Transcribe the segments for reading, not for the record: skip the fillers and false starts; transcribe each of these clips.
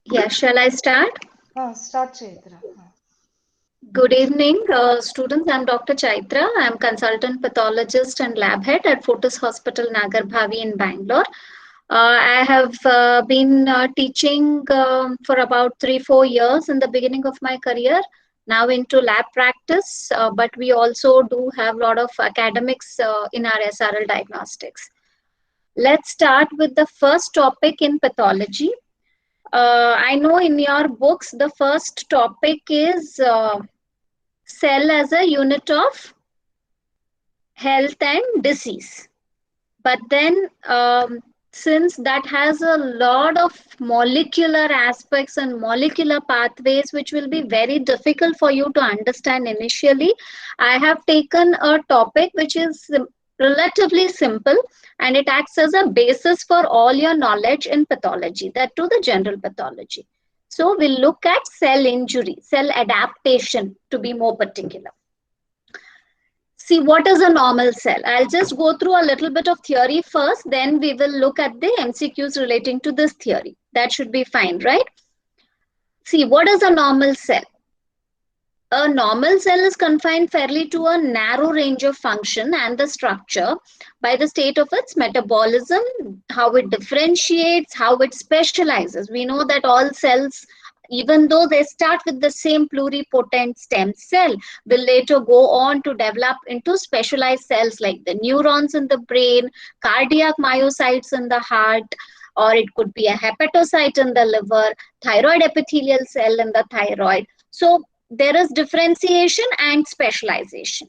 Yeah, shall I start? Start Chaitra. Good evening, students. I'm Dr. Chaitra. I'm consultant pathologist and lab head at Fortis Hospital, Nagarbhavi in Bangalore. I have been teaching for about 3-4 years in the beginning of my career, now into lab practice, but we also do have a lot of academics in our SRL diagnostics. Let's start with the first topic in pathology. I know in your books, the first topic is cell as a unit of health and disease. But then, since that has a lot of molecular aspects and molecular pathways, which will be very difficult for you to understand initially, I have taken a topic which is relatively simple, and it acts as a basis for all your knowledge in pathology, that to the general pathology. So we'll look at cell injury, cell adaptation to be more particular. See, what is a normal cell? I'll just go through a little bit of theory first, then we will look at the MCQs relating to this theory. That should be fine, right? See, what is a normal cell? A normal cell is confined fairly to a narrow range of function and the structure by the state of its metabolism, how it differentiates, how it specializes. We know that all cells, even though they start with the same pluripotent stem cell, will later go on to develop into specialized cells like the neurons in the brain, cardiac myocytes in the heart, or it could be a hepatocyte in the liver, thyroid epithelial cell in the thyroid. So there is differentiation and specialization.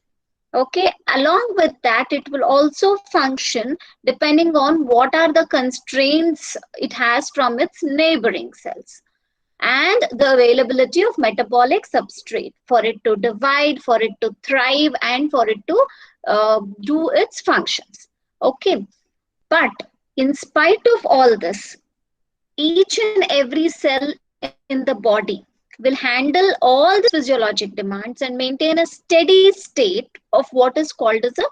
Okay, along with that, it will also function depending on what are the constraints it has from its neighboring cells and the availability of metabolic substrate for it to divide, for it to thrive, and for it to do its functions. Okay, but in spite of all this, each and every cell in the body will handle all the physiologic demands and maintain a steady state of what is called as a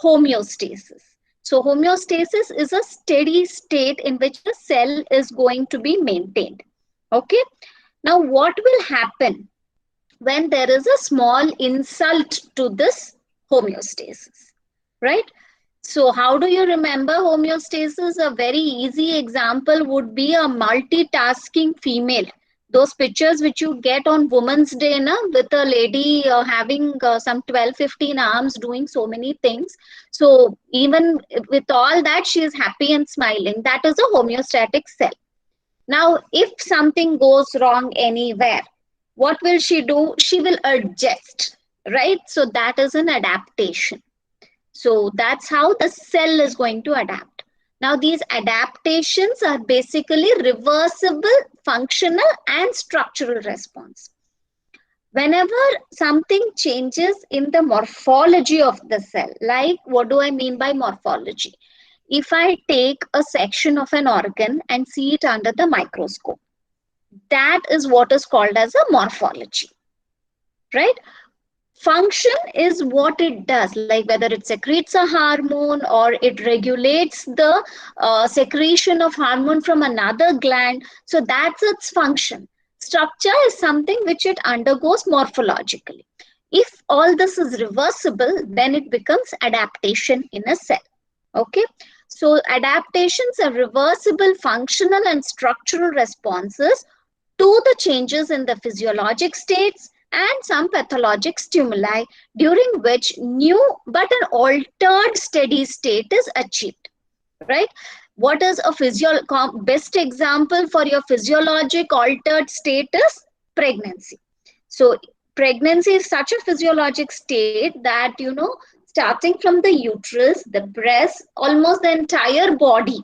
homeostasis. So homeostasis is a steady state in which the cell is going to be maintained. Okay. Now what will happen when there is a small insult to this homeostasis, right? So how do you remember homeostasis? A very easy example would be a multitasking female. Those pictures which you get on Women's Day with a lady having some 12-15 arms doing so many things. So even with all that, she is happy and smiling. That is a homeostatic cell. Now, if something goes wrong anywhere, what will she do? She will adjust, right? So that is an adaptation. So that's how the cell is going to adapt. Now, these adaptations are basically reversible, functional, and structural response. Whenever something changes in the morphology of the cell, like what do I mean by morphology? If I take a section of an organ and see it under the microscope, that is what is called as a morphology, right? Function is what it does, like whether it secretes a hormone or it regulates the secretion of hormone from another gland. So that's its function. Structure is something which it undergoes morphologically. If all this is reversible, then it becomes adaptation in a cell. Okay. So adaptations are reversible functional and structural responses to the changes in the physiologic states and some pathologic stimuli during which new but an altered steady state is achieved, right? What is a best example for your physiologic altered state is pregnancy. So pregnancy is such a physiologic state that, starting from the uterus, the breast, almost the entire body,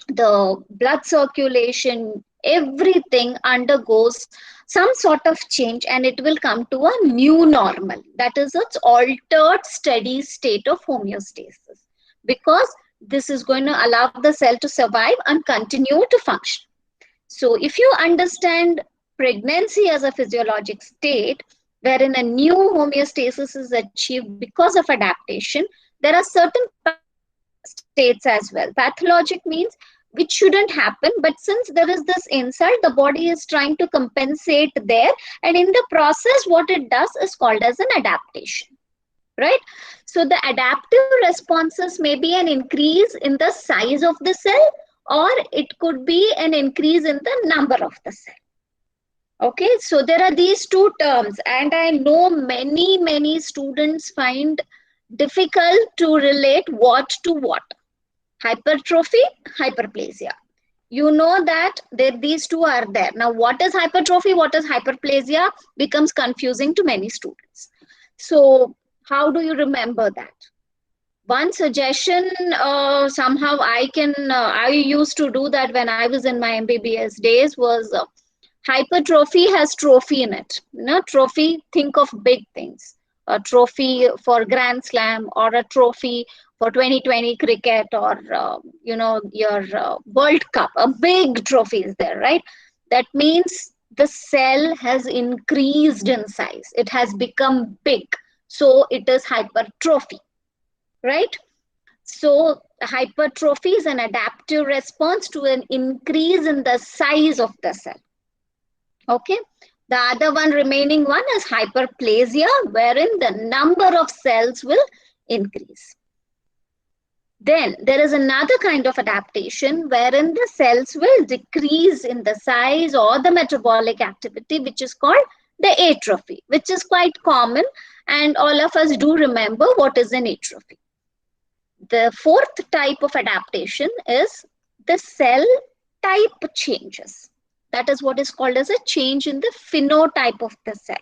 the blood circulation, everything undergoes some sort of change and it will come to a new normal. That is its altered steady state of homeostasis, because this is going to allow the cell to survive and continue to function. So if you understand pregnancy as a physiologic state, wherein a new homeostasis is achieved because of adaptation, there are certain states as well. Pathologic means which shouldn't happen. But since there is this insult, the body is trying to compensate there. And in the process, what it does is called as an adaptation, right? So the adaptive responses may be an increase in the size of the cell, or it could be an increase in the number of the cell. Okay, so there are these two terms, and I know many students find difficult to relate what to what. Hypertrophy, hyperplasia. You know that these two are there. Now, what is hypertrophy, what is hyperplasia becomes confusing to many students. So, how do you remember that? One suggestion, somehow I used to do that when I was in my MBBS days, was hypertrophy has trophy in it. You know, trophy, think of big things. A trophy for Grand Slam, or a trophy for 2020 cricket, or your World Cup. A big trophy is there, right? That means the cell has increased in size. It has become big. So it is hypertrophy, right? So hypertrophy is an adaptive response to an increase in the size of the cell. Okay. The other one, remaining one, is hyperplasia, wherein the number of cells will increase. Then there is another kind of adaptation wherein the cells will decrease in the size or the metabolic activity, which is called the atrophy, which is quite common, and all of us do remember what is an atrophy. The fourth type of adaptation is the cell type changes. That is what is called as a change in the phenotype of the cell.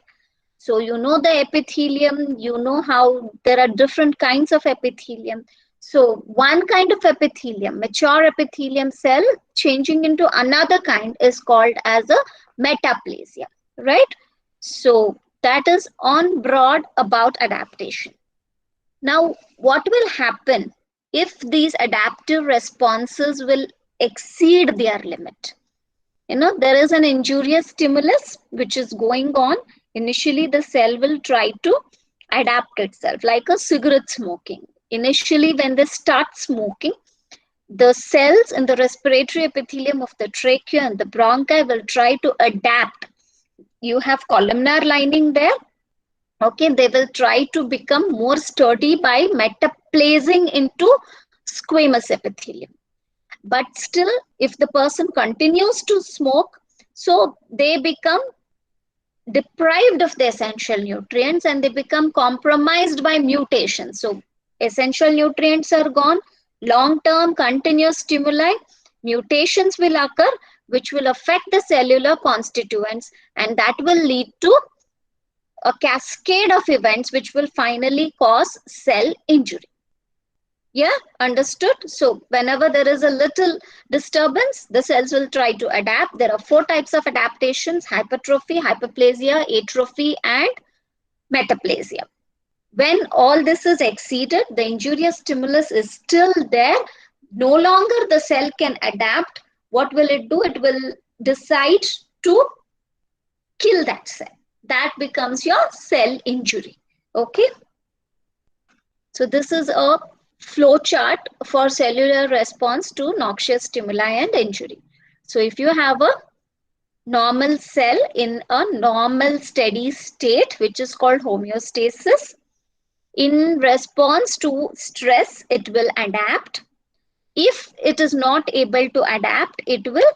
So you know the epithelium, you know how there are different kinds of epithelium. So one kind of epithelium, mature epithelium cell, changing into another kind is called as a metaplasia, right? So that is on broad about adaptation. Now, what will happen if these adaptive responses will exceed their limit? You know, there is an injurious stimulus which is going on. Initially, the cell will try to adapt itself, like a cigarette smoking. Initially, when they start smoking, the cells in the respiratory epithelium of the trachea and the bronchi will try to adapt. You have columnar lining there. Okay, they will try to become more sturdy by metaplasing into squamous epithelium. But still, if the person continues to smoke, so they become deprived of the essential nutrients and they become compromised by mutations. So essential nutrients are gone, long-term continuous stimuli, mutations will occur, which will affect the cellular constituents, and that will lead to a cascade of events which will finally cause cell injury. Yeah, understood. So whenever there is a little disturbance, the cells will try to adapt. There are four types of adaptations: hypertrophy, hyperplasia, atrophy, and metaplasia. When all this is exceeded, the injurious stimulus is still there. No longer the cell can adapt. What will it do? It will decide to kill that cell. That becomes your cell injury. Okay. So this is a flow chart for cellular response to noxious stimuli and injury. So if you have a normal cell in a normal steady state, which is called homeostasis, in response to stress, it will adapt. If it is not able to adapt, it will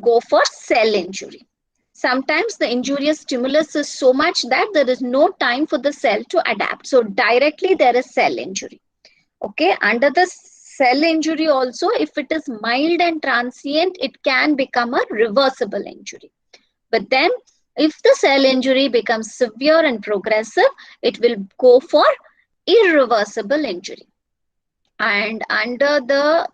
go for cell injury. Sometimes the injurious stimulus is so much that there is no time for the cell to adapt. So directly there is cell injury. Okay, under the cell injury also, if it is mild and transient, it can become a reversible injury. But then if the cell injury becomes severe and progressive, it will go for irreversible injury. And under the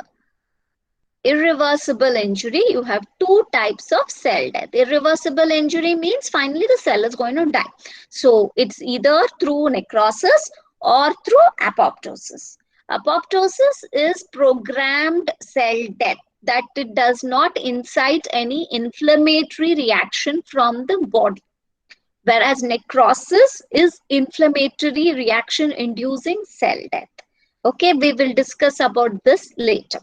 irreversible injury, you have two types of cell death. Irreversible injury means finally the cell is going to die. So it's either through necrosis or through apoptosis. Apoptosis is programmed cell death, that it does not incite any inflammatory reaction from the body. Whereas necrosis is inflammatory reaction inducing cell death. Okay, we will discuss about this later.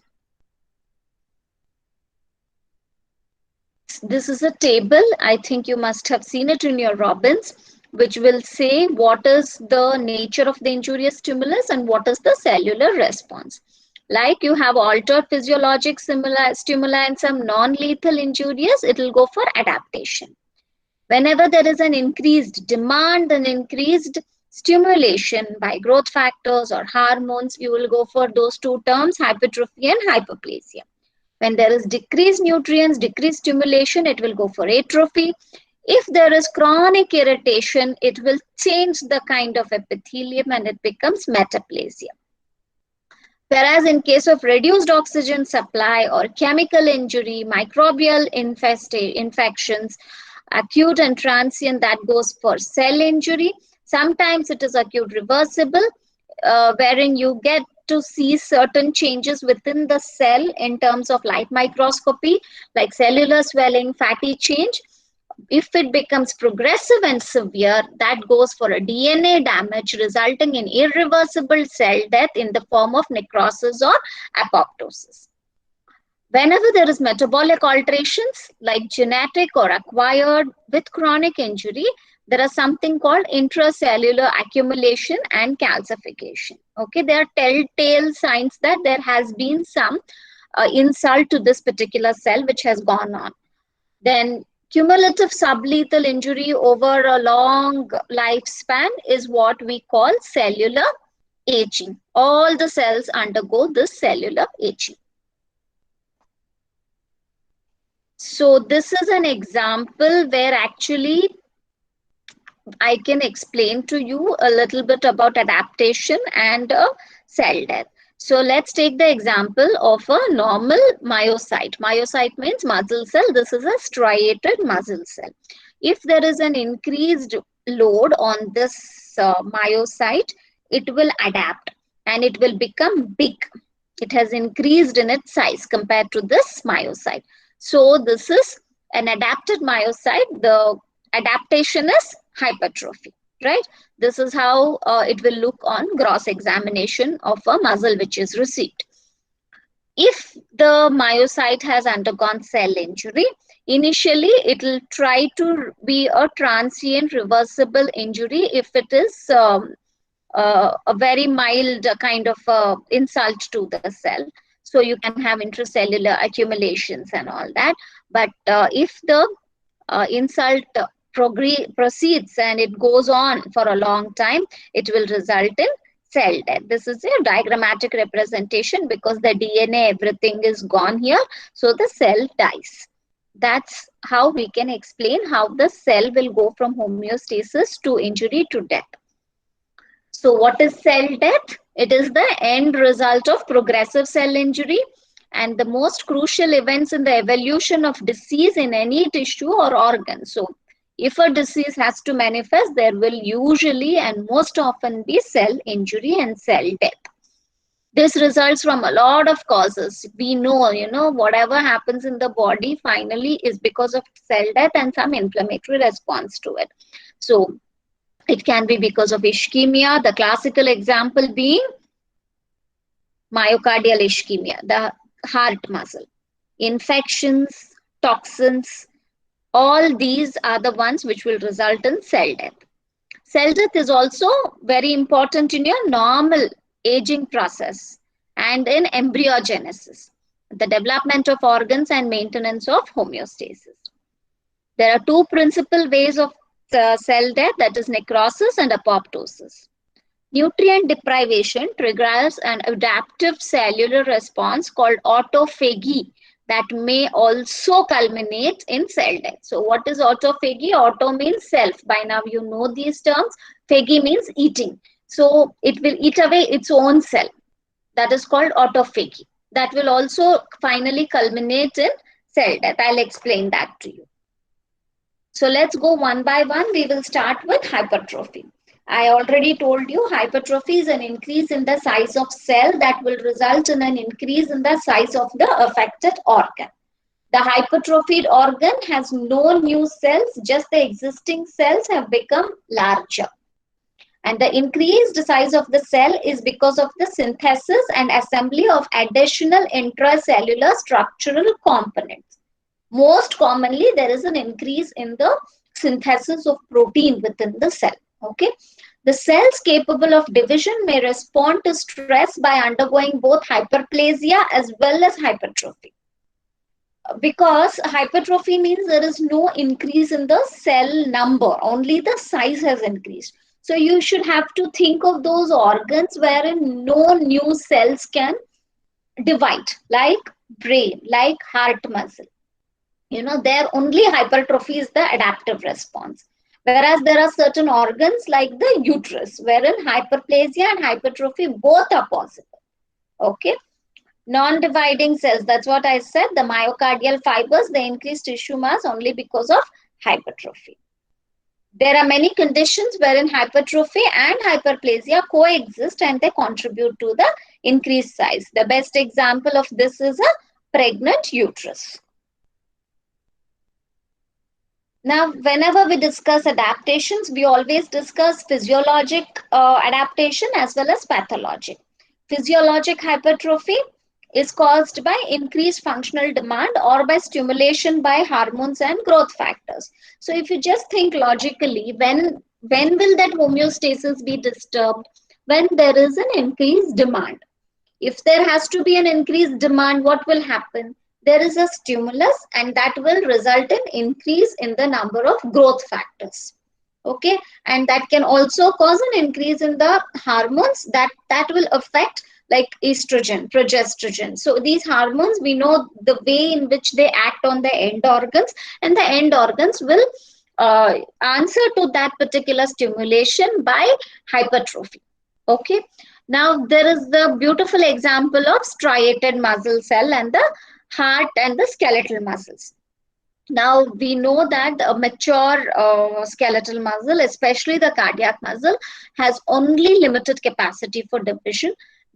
this is a table. I think you must have seen it in your Robbins, which will say what is the nature of the injurious stimulus and what is the cellular response. Like you have altered physiologic stimuli and some non-lethal injurious, it will go for adaptation. Whenever there is an increased demand and increased stimulation by growth factors or hormones, you will go for those two terms, hypertrophy and hyperplasia. When there is decreased nutrients, decreased stimulation, it will go for atrophy. If there is chronic irritation, it will change the kind of epithelium and it becomes metaplasia. Whereas in case of reduced oxygen supply or chemical injury, microbial infections, acute and transient, that goes for cell injury. Sometimes it is acute reversible, wherein you get to see certain changes within the cell in terms of light microscopy, like cellular swelling, fatty change. If it becomes progressive and severe, that goes for a DNA damage resulting in irreversible cell death in the form of necrosis or apoptosis. Whenever there is metabolic alterations like genetic or acquired with chronic injury, there are something called intracellular accumulation and calcification. Okay, there are telltale signs that there has been some insult to this particular cell which has gone on. Then cumulative sublethal injury over a long lifespan is what we call cellular aging. All the cells undergo this cellular aging. So this is an example where actually I can explain to you a little bit about adaptation and cell death. So let's take the example of a normal myocyte. Myocyte means muscle cell. This is a striated muscle cell. If there is an increased load on this myocyte, it will adapt and it will become big. It has increased in its size compared to this myocyte. So this is an adapted myocyte. The adaptation is hypertrophy, right? This is how it will look on gross examination of a muscle which is received. If the myocyte has undergone cell injury, initially it will try to be a transient reversible injury if it is a very mild kind of insult to the cell. So you can have intracellular accumulations and all that. But if the insult proceeds and it goes on for a long time, it will result in cell death. This is a diagrammatic representation because the DNA, everything is gone here. So the cell dies. That's how we can explain how the cell will go from homeostasis to injury to death. So what is cell death? It is the end result of progressive cell injury and the most crucial events in the evolution of disease in any tissue or organ. So if a disease has to manifest, there will usually and most often be cell injury and cell death. This results from a lot of causes. We know, whatever happens in the body finally is because of cell death and some inflammatory response to it. So it can be because of ischemia, the classical example being myocardial ischemia, the heart muscle. Infections, toxins, all these are the ones which will result in cell death. Cell death is also very important in your normal aging process and in embryogenesis, the development of organs and maintenance of homeostasis. There are two principal ways of cell death, that is necrosis and apoptosis. Nutrient deprivation triggers an adaptive cellular response called autophagy that may also culminate in cell death. So what is autophagy? Auto means self. By now you know these terms. Phagy means eating. So it will eat away its own cell. That is called autophagy. That will also finally culminate in cell death. I'll explain that to you. So let's go one by one. We will start with hypertrophy. I already told you hypertrophy is an increase in the size of cell that will result in an increase in the size of the affected organ. The hypertrophied organ has no new cells, just the existing cells have become larger. And the increased size of the cell is because of the synthesis and assembly of additional intracellular structural components. Most commonly, there is an increase in the synthesis of protein within the cell. Okay. The cells capable of division may respond to stress by undergoing both hyperplasia as well as hypertrophy. Because hypertrophy means there is no increase in the cell number, only the size has increased. So you should have to think of those organs wherein no new cells can divide, like brain, like heart muscle. There only hypertrophy is the adaptive response. Whereas there are certain organs like the uterus, wherein hyperplasia and hypertrophy both are possible. Okay. Non-dividing cells, that's what I said. The myocardial fibers, they increase tissue mass only because of hypertrophy. There are many conditions wherein hypertrophy and hyperplasia coexist and they contribute to the increased size. The best example of this is a pregnant uterus. Now, whenever we discuss adaptations, we always discuss physiologic adaptation as well as pathologic. Physiologic hypertrophy is caused by increased functional demand or by stimulation by hormones and growth factors. So if you just think logically, when will that homeostasis be disturbed? When there is an increased demand. If there has to be an increased demand, what will happen? There is a stimulus and that will result in increase in the number of growth factors. Okay, and that can also cause an increase in the hormones that will affect like estrogen, progesterone. So these hormones, we know the way in which they act on the end organs, and the end organs will answer to that particular stimulation by hypertrophy. Okay. Now there is the beautiful example of striated muscle cell and the heart and the skeletal muscles. Now we know that a mature skeletal muscle, especially the cardiac muscle, has only limited capacity for division.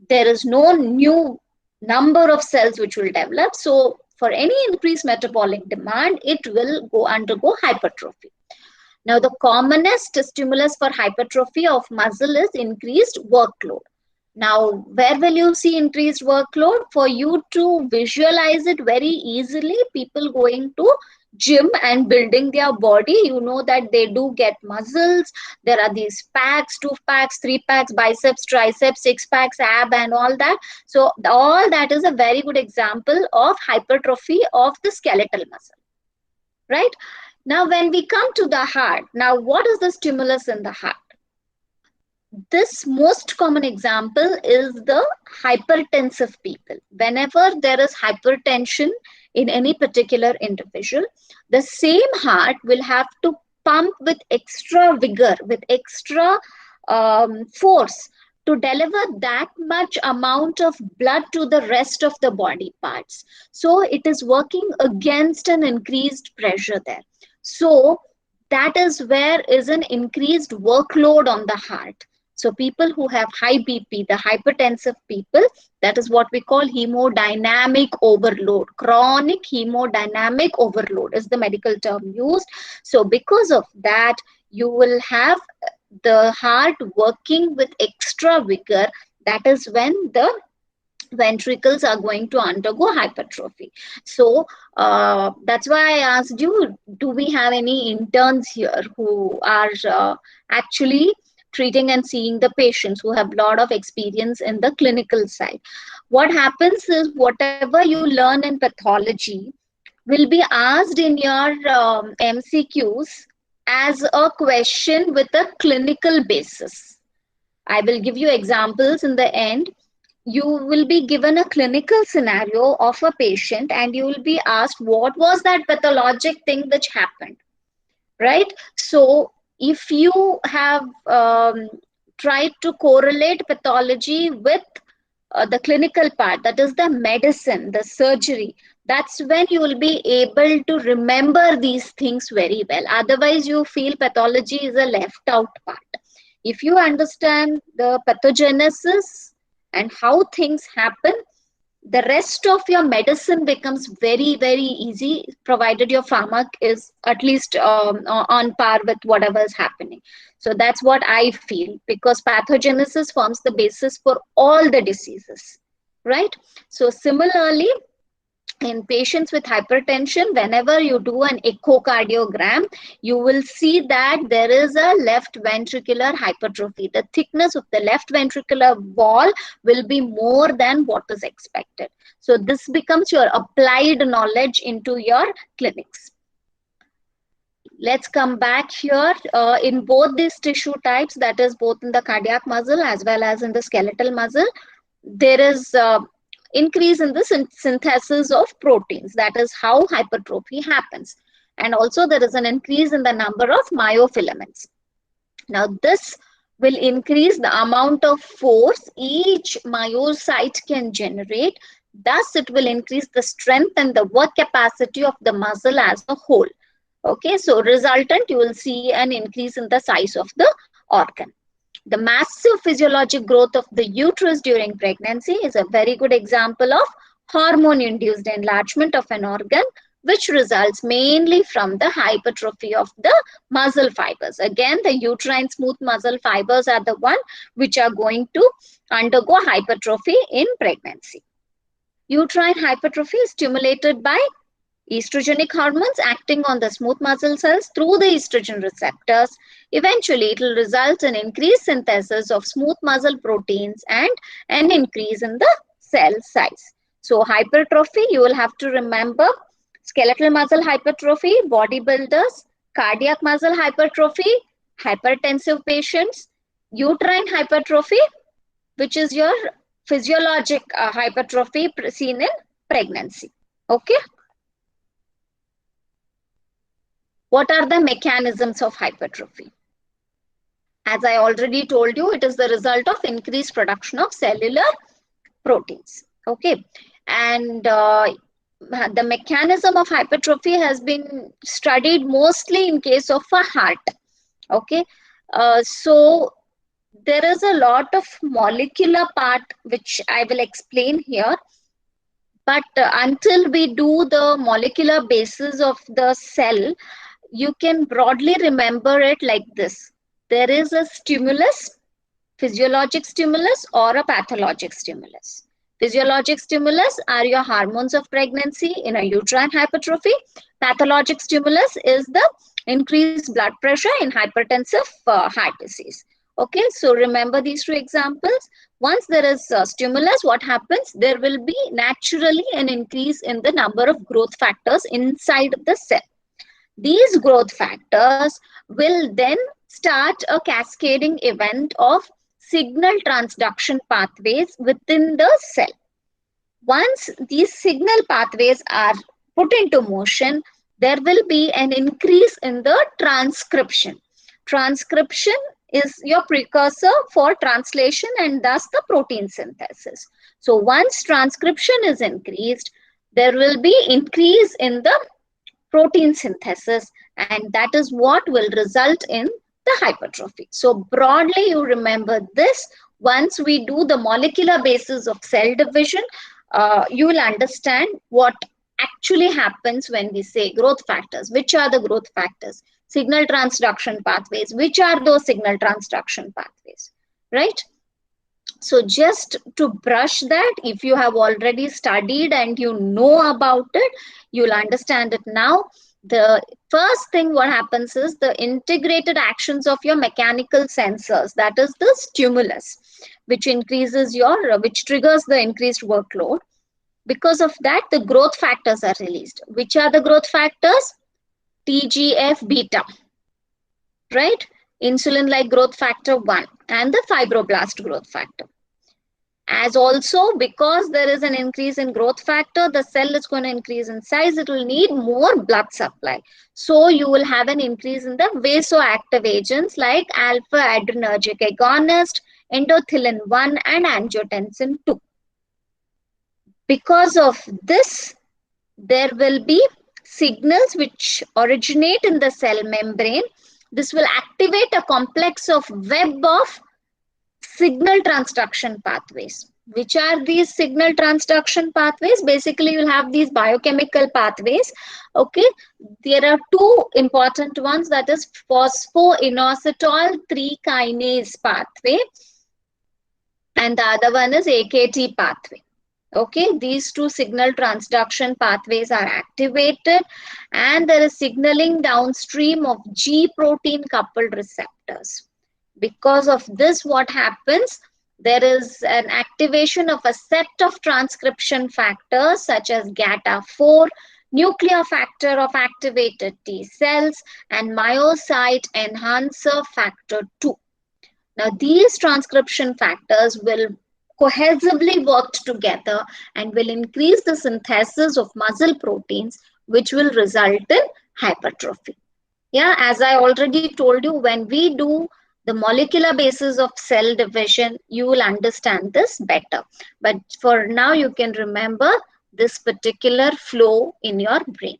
There is no new number of cells which will develop. So for any increased metabolic demand, it will undergo hypertrophy. Now, the commonest stimulus for hypertrophy of muscle is increased workload. Now, where will you see increased workload? For you to visualize it very easily, people going to gym and building their body, you know that they do get muscles. There are these packs, 2 packs, 3 packs, biceps, triceps, 6 packs, ab and all that. So all that is a very good example of hypertrophy of the skeletal muscle, right? Now, when we come to the heart, now what is the stimulus in the heart? This most common example is the hypertensive people. Whenever there is hypertension in any particular individual, the same heart will have to pump with extra vigor, with extra force to deliver that much amount of blood to the rest of the body parts. So it is working against an increased pressure there. So that is where is an increased workload on the heart. So people who have high BP, the hypertensive people, that is what we call hemodynamic overload. Chronic hemodynamic overload is the medical term used. So because of that, you will have the heart working with extra vigor. That is when the ventricles are going to undergo hypertrophy. So that's why I asked you, do we have any interns here who are actually treating and seeing the patients, who have a lot of experience in the clinical side? What happens is whatever you learn in pathology will be asked in your MCQs as a question with a clinical basis. I will give you examples in the end. You will be given a clinical scenario of a patient and you will be asked what was that pathologic thing which happened, right? So if you have tried to correlate pathology with the clinical part, that is the medicine, the surgery, that's when you will be able to remember these things very well. Otherwise you feel pathology is a left out part. If you understand the pathogenesis and how things happen, the rest of your medicine becomes very, very easy, provided your pharmac is at least on par with whatever is happening. So that's what I feel, because pathogenesis forms the basis for all the diseases, right? So similarly, In patients with hypertension, whenever you do an echocardiogram, you will see that there is a left ventricular hypertrophy. The thickness of the left ventricular wall will be more than what is expected. So this becomes your applied knowledge into your clinics. Let's come back here. In both these tissue types, that is both in the cardiac muscle as well as in the skeletal muscle, there is increase in the synthesis of proteins. That is how hypertrophy happens. And also there is an increase in the number of myofilaments. Now this will increase the amount of force each myocyte can generate. Thus it will increase the strength and the work capacity of the muscle as a whole. Okay, so resultant, you will see an increase in the size of the organ. The massive physiologic growth of the uterus during pregnancy is a very good example of hormone-induced enlargement of an organ, which results mainly from the hypertrophy of the muscle fibers. Again, the uterine smooth muscle fibers are the one which are going to undergo hypertrophy in pregnancy. Uterine hypertrophy is stimulated by estrogenic hormones acting on the smooth muscle cells through the estrogen receptors. Eventually, it will result in increased synthesis of smooth muscle proteins and an increase in the cell size. So, hypertrophy, you will have to remember skeletal muscle hypertrophy, bodybuilders, cardiac muscle hypertrophy, hypertensive patients, uterine hypertrophy, which is your physiologic hypertrophy seen in pregnancy. Okay. What are the mechanisms of hypertrophy? As I already told you, it is the result of increased production of cellular proteins. Okay. And the mechanism of hypertrophy has been studied mostly in case of a heart. Okay. So there is a lot of molecular part which I will explain here. But until we do the molecular basis of the cell, you can broadly remember it like this. There is a stimulus, physiologic stimulus or a pathologic stimulus. Physiologic stimulus are your hormones of pregnancy in a uterine hypertrophy. Pathologic stimulus is the increased blood pressure in hypertensive heart disease. Okay, so remember these two examples. Once there is a stimulus, what happens? There will be naturally an increase in the number of growth factors inside the cell. These growth factors will then start a cascading event of signal transduction pathways within the cell. Once these signal pathways are put into motion, there will be an increase in the transcription. Transcription is your precursor for translation and thus the protein synthesis. So once transcription is increased, there will be increase in the protein synthesis, and that is what will result in the hypertrophy. So broadly, you remember this. Once we do the molecular basis of cell division, you will understand what actually happens when we say growth factors. Which are the growth factors? Signal transduction pathways. Which are those signal transduction pathways? Right? So just to brush that, if you have already studied and you know about it, you'll understand it now. The first thing what happens is the integrated actions of your mechanical sensors, that is the stimulus, which increases your, which triggers the increased workload. Because of that, the growth factors are released. Which are the growth factors? TGF beta, right? Insulin-like growth factor 1 and the fibroblast growth factor. As also, because there is an increase in growth factor, the cell is going to increase in size. It will need more blood supply. So you will have an increase in the vasoactive agents like alpha adrenergic agonist, endothelin 1 and angiotensin 2. Because of this, there will be signals which originate in the cell membrane. This will activate a complex of web of signal transduction pathways. Which are these signal transduction pathways? Basically, you'll have these biochemical pathways. Okay, there are two important ones, that is phosphoinositol 3 kinase pathway and the other one is AKT pathway. Okay, these two signal transduction pathways are activated, and there is signaling downstream of G protein coupled receptors. Because of this, what happens? There is an activation of a set of transcription factors such as GATA4, nuclear factor of activated T cells, and myocyte enhancer factor 2. Now, these transcription factors will cohesively work together and will increase the synthesis of muscle proteins, which will result in hypertrophy. Yeah, as I already told you, when we do the molecular basis of cell division, you will understand this better. But for now, you can remember this particular flow in your brain.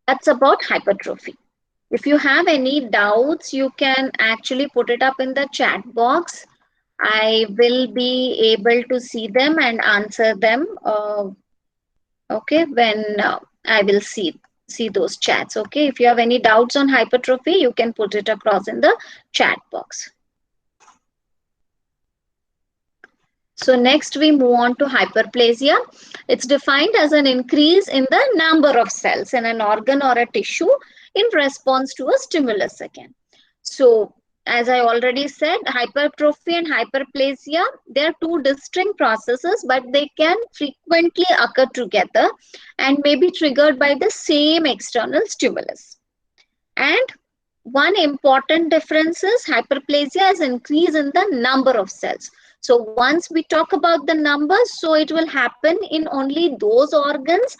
That's about hypertrophy. If you have any doubts, you can actually put it up in the chat box. I will be able to see them and answer them. Okay, when I will see those chats. Okay, if you have any doubts on hypertrophy, you can put it across in the chat box. So next we move on to hyperplasia. It's defined as an increase in the number of cells in an organ or a tissue in response to a stimulus again. So as I already said, hypertrophy and hyperplasia, they are two distinct processes, but they can frequently occur together and may be triggered by the same external stimulus. And one important difference is hyperplasia is increase in the number of cells. So once we talk about the numbers, so it will happen in only those organs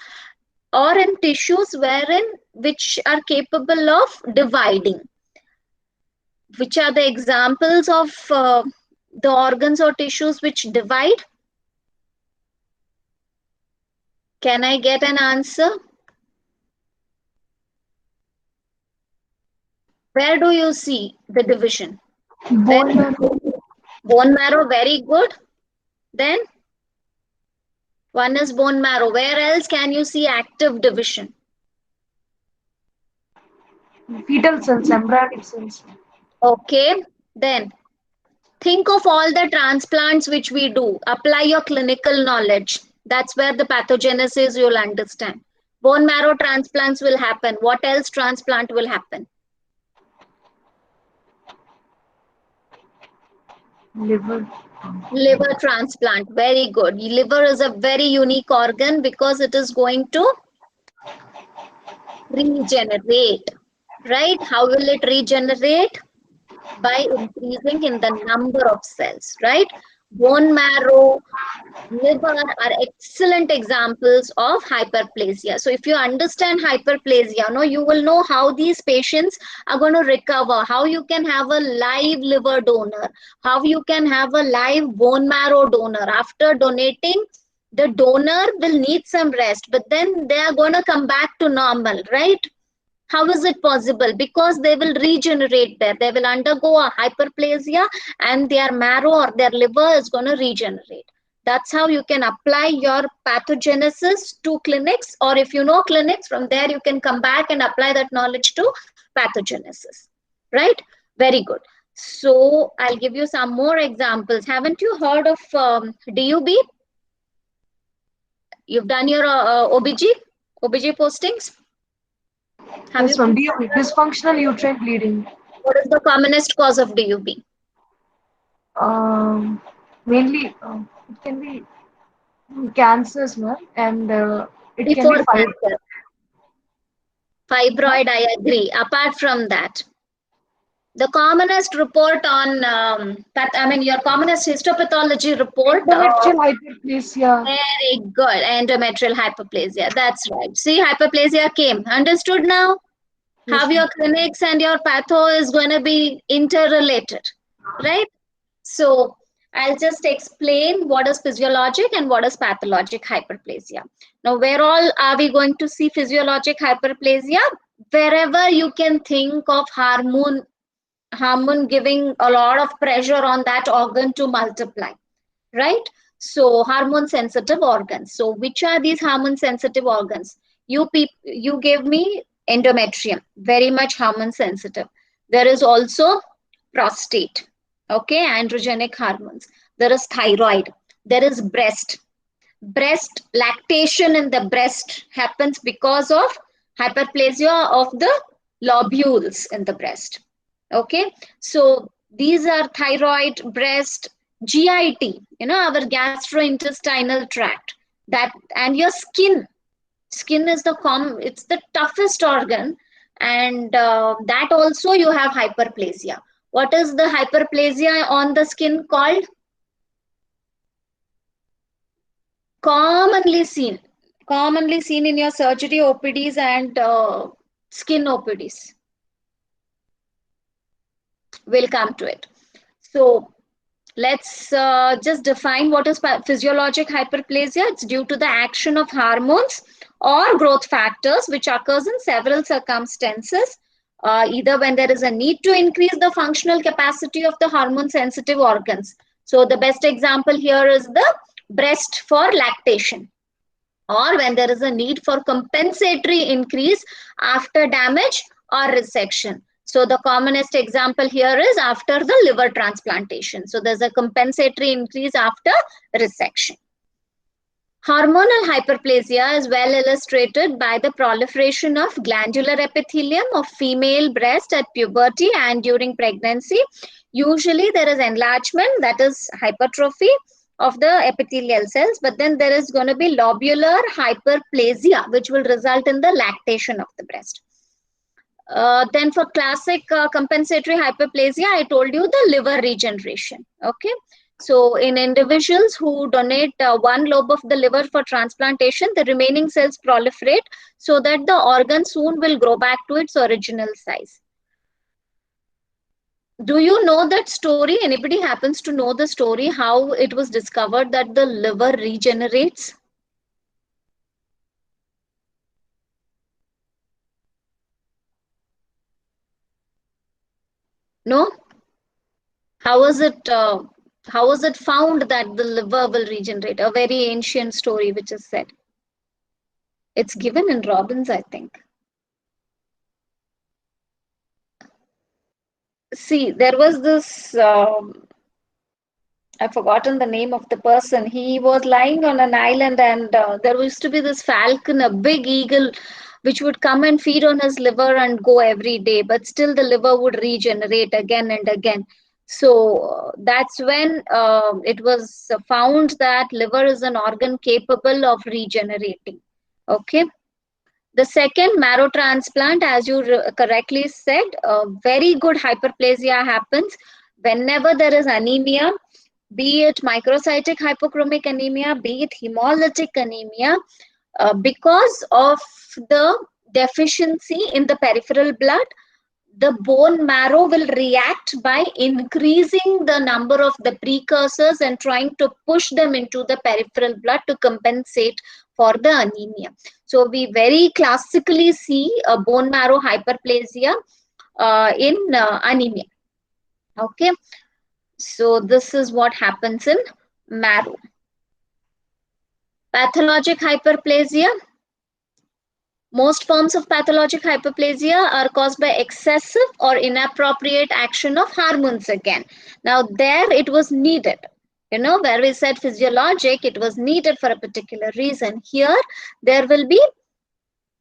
or in tissues which are capable of dividing. Which are the examples of the organs or tissues which divide? Can I get an answer? Where do you see the division? Bone marrow. Bone marrow, very good. Then one is bone marrow. Where else can you see active division? Fetal cells, embryonic cells. Okay. Then think of all the transplants which we do. Apply your clinical knowledge. That's where the pathogenesis you'll understand. Bone marrow transplants will happen. What else transplant will happen? Liver. Liver transplant. Very good. Liver is a very unique organ because it is going to regenerate. Right? How will it regenerate? By increasing in the number of cells, right? Bone marrow, liver are excellent examples of hyperplasia. So if you understand hyperplasia, no, you will know how these patients are going to recover, how you can have a live liver donor, how you can have a live bone marrow donor. After donating, the donor will need some rest, but then they are going to come back to normal, right? How is it possible? Because they will regenerate there. They will undergo a hyperplasia and their marrow or their liver is going to regenerate. That's how you can apply your pathogenesis to clinics, or if you know clinics, from there you can come back and apply that knowledge to pathogenesis. Right? Very good. So I'll give you some more examples. Haven't you heard of DUB? You've done your OBG postings? Have Yes, you ma'am. Dysfunctional uterine bleeding. What is the commonest cause of DUB? Mainly, it can be cancers, ma'am, and it can Before be cancer, fibroid, I agree. Apart from that, the commonest report on, your commonest histopathology report, endometrial hyperplasia. very good, endometrial hyperplasia. That's right. See, hyperplasia came. Understood now? How Yes, ma'am. your clinics and your patho is going to be interrelated, right? So I'll just explain what is physiologic and what is pathologic hyperplasia. Now, where all are we going to see physiologic hyperplasia? Wherever you can think of hormone giving a lot of pressure on that organ to multiply, right? So hormone sensitive organs. So which are these hormone sensitive organs? You gave me endometrium, very much hormone sensitive. There is also prostate, okay, androgenic hormones. There is thyroid. there is breast lactation in the breast happens because of hyperplasia of the lobules in the breast. Okay, so these are thyroid, breast, GIT, our gastrointestinal tract, that, and your skin is it's the toughest organ, and that also you have hyperplasia. What is the hyperplasia on the skin called? Commonly seen in your surgery OPDs and skin OPDs. We'll come to it. So let's just define what is physiologic hyperplasia. It's due to the action of hormones or growth factors, which occurs in several circumstances, either when there is a need to increase the functional capacity of the hormone sensitive organs. So the best example here is the breast for lactation, or when there is a need for compensatory increase after damage or resection. So the commonest example here is after the liver transplantation. So there's a compensatory increase after resection. Hormonal hyperplasia is well illustrated by the proliferation of glandular epithelium of female breast at puberty and during pregnancy. Usually there is enlargement, that is hypertrophy of the epithelial cells, but then there is going to be lobular hyperplasia, which will result in the lactation of the breast. Then for classic compensatory hyperplasia, I told you the liver regeneration. Okay, so in individuals who donate one lobe of the liver for transplantation, the remaining cells proliferate so that the organ soon will grow back to its original size. Do you know that story? Anybody happens to know the story how it was discovered that the liver regenerates? No? How was it found that the liver will regenerate? A very ancient story which is said. It's given in Robbins, I think. See, there was this I've forgotten the name of the person. He was lying on an island, and there used to be this falcon, a big eagle, which would come and feed on his liver and go every day, but still the liver would regenerate again and again. So that's when it was found that liver is an organ capable of regenerating. Okay. The second, marrow transplant, as you correctly said, very good hyperplasia happens whenever there is anemia, be it microcytic hypochromic anemia, be it hemolytic anemia, because of the deficiency in the peripheral blood, the bone marrow will react by increasing the number of the precursors and trying to push them into the peripheral blood to compensate for the anemia. So we very classically see a bone marrow hyperplasia in anemia. Okay. So this is what happens in marrow. Pathologic hyperplasia. Most forms of pathologic hyperplasia are caused by excessive or inappropriate action of hormones again. Now there it was needed. Where we said physiologic, it was needed for a particular reason. Here there will be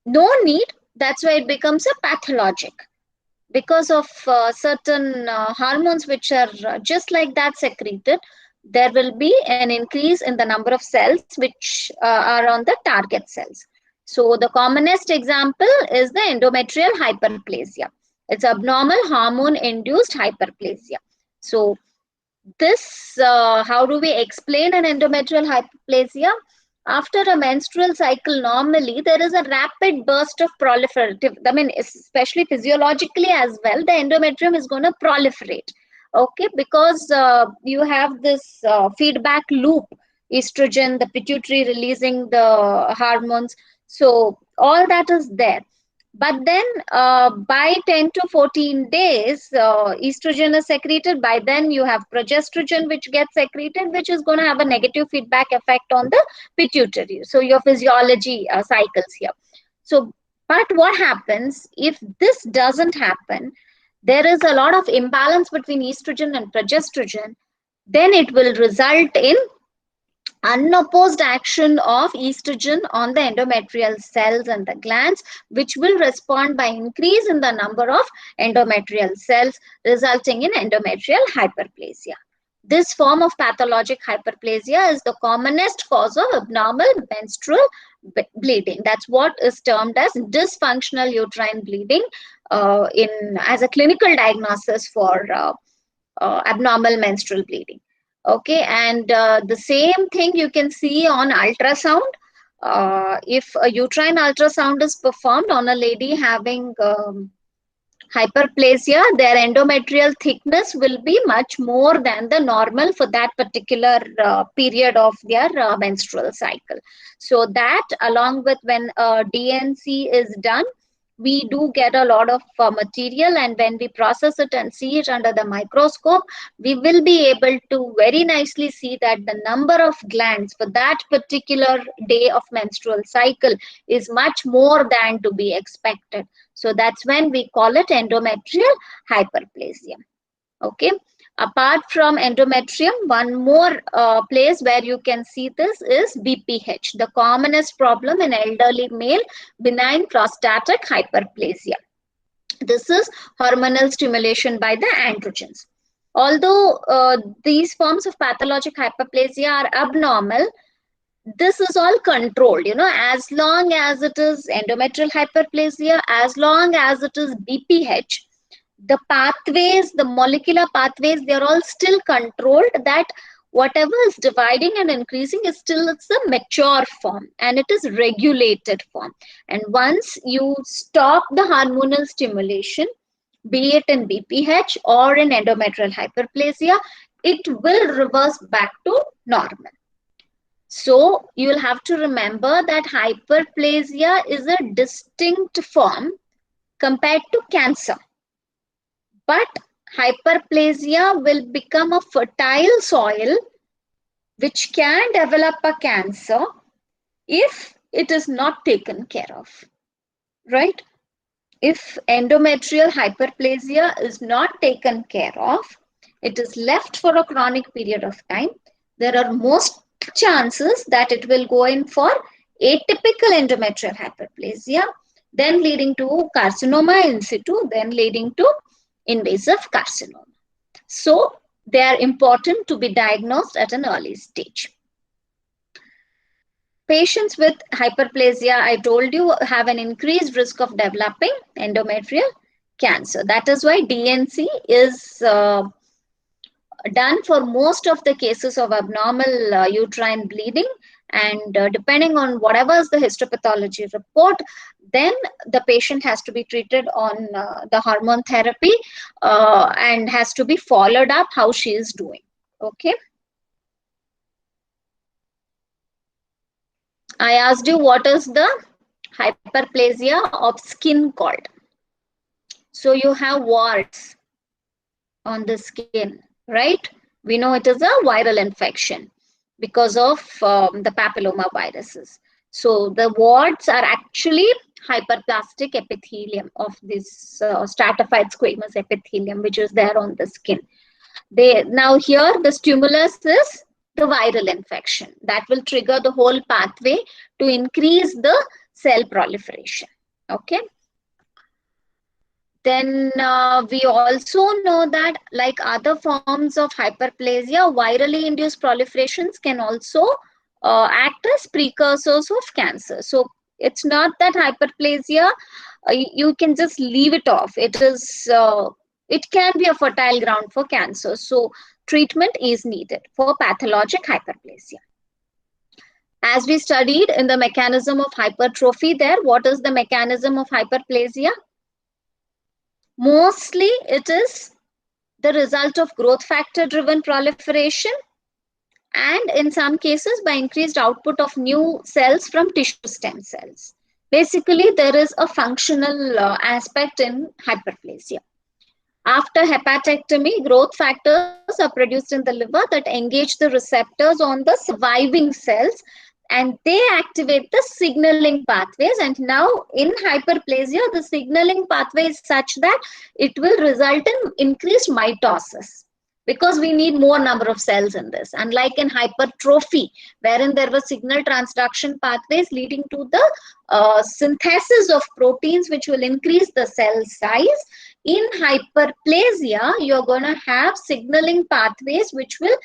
no need. That's why it becomes a pathologic. Because of certain hormones which are just like that secreted, there will be an increase in the number of cells which are on the target cells. So the commonest example is the endometrial hyperplasia. It's abnormal hormone-induced hyperplasia. So this, how do we explain an endometrial hyperplasia? After a menstrual cycle, normally there is a rapid burst of proliferative, especially physiologically as well, the endometrium is going to proliferate. Okay, because you have this feedback loop, estrogen, the pituitary releasing the hormones. So all that is there. But then by 10 to 14 days, estrogen is secreted. By then you have progesterone which gets secreted, which is going to have a negative feedback effect on the pituitary. So your physiology cycles here. So, but what happens if this doesn't happen? There is a lot of imbalance between estrogen and progesterone. Then it will result in unopposed action of estrogen on the endometrial cells and the glands, which will respond by increase in the number of endometrial cells, resulting in endometrial hyperplasia. This form of pathologic hyperplasia is the commonest cause of abnormal menstrual bleeding. That's what is termed as dysfunctional uterine bleeding as a clinical diagnosis for abnormal menstrual bleeding. Okay, and the same thing you can see on ultrasound. If a uterine ultrasound is performed on a lady having hyperplasia, their endometrial thickness will be much more than the normal for that particular period of their menstrual cycle. So that, along with when DNC is done, we do get a lot of material, and when we process it and see it under the microscope, we will be able to very nicely see that the number of glands for that particular day of menstrual cycle is much more than to be expected. So that's when we call it endometrial hyperplasia. Okay. Apart from endometrium, one more place where you can see this is BPH, the commonest problem in elderly male, benign prostatic hyperplasia. This is hormonal stimulation by the androgens. Although these forms of pathologic hyperplasia are abnormal, this is all controlled, as long as it is endometrial hyperplasia, as long as it is BPH, the pathways, the molecular pathways, they're all still controlled, that whatever is dividing and increasing is still, it's a mature form and it is regulated form. And once you stop the hormonal stimulation, be it in BPH or in endometrial hyperplasia, it will reverse back to normal. So you will have to remember that hyperplasia is a distinct form compared to cancer. But hyperplasia will become a fertile soil which can develop a cancer if it is not taken care of, right? If endometrial hyperplasia is not taken care of, it is left for a chronic period of time, there are most chances that it will go in for atypical endometrial hyperplasia, then leading to carcinoma in situ, then leading to invasive carcinoma. So they are important to be diagnosed at an early stage. Patients with hyperplasia, I told you, have an increased risk of developing endometrial cancer. That is why DNC is done for most of the cases of abnormal uterine bleeding, and depending on whatever is the histopathology report, then the patient has to be treated on the hormone therapy and has to be followed up how she is doing. Okay. I asked you what is the hyperplasia of skin called. So you have warts on the skin, right? We know it is a viral infection because of the papilloma viruses. So the warts are actually hyperplastic epithelium of this stratified squamous epithelium, which is there on the skin. Now here the stimulus is the viral infection that will trigger the whole pathway to increase the cell proliferation. Okay. Then we also know that, like other forms of hyperplasia, virally induced proliferations can also act as precursors of cancer. So it's not that hyperplasia, you can just leave it off. It can be a fertile ground for cancer. So treatment is needed for pathologic hyperplasia. As we studied in the mechanism of hypertrophy there, what is the mechanism of hyperplasia? Mostly it is the result of growth factor driven proliferation, and in some cases by increased output of new cells from tissue stem cells. Basically, there is a functional aspect in hyperplasia. After hepatectomy, growth factors are produced in the liver that engage the receptors on the surviving cells, and they activate the signaling pathways. And now in hyperplasia, the signaling pathway is such that it will result in increased mitosis. because we need more number of cells in this. Unlike in hypertrophy, wherein there were signal transduction pathways leading to the synthesis of proteins which will increase the cell size, in hyperplasia you're going to have signaling pathways which will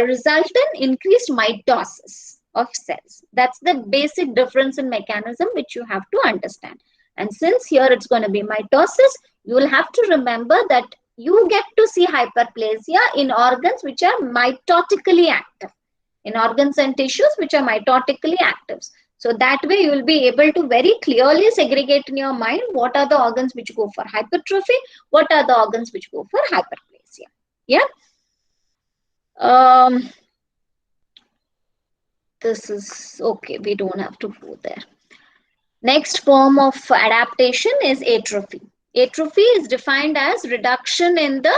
result in increased mitosis of cells. That's the basic difference in mechanism which you have to understand. And since here it's going to be mitosis, you will have to remember that you get to see hyperplasia in organs which are mitotically active, in organs and tissues which are mitotically active. So that way you will be able to very clearly segregate in your mind what are the organs which go for hypertrophy, what are the organs which go for hyperplasia. Yeah. This is okay, we don't have to go there. Next form of adaptation is atrophy. Atrophy is defined as reduction in the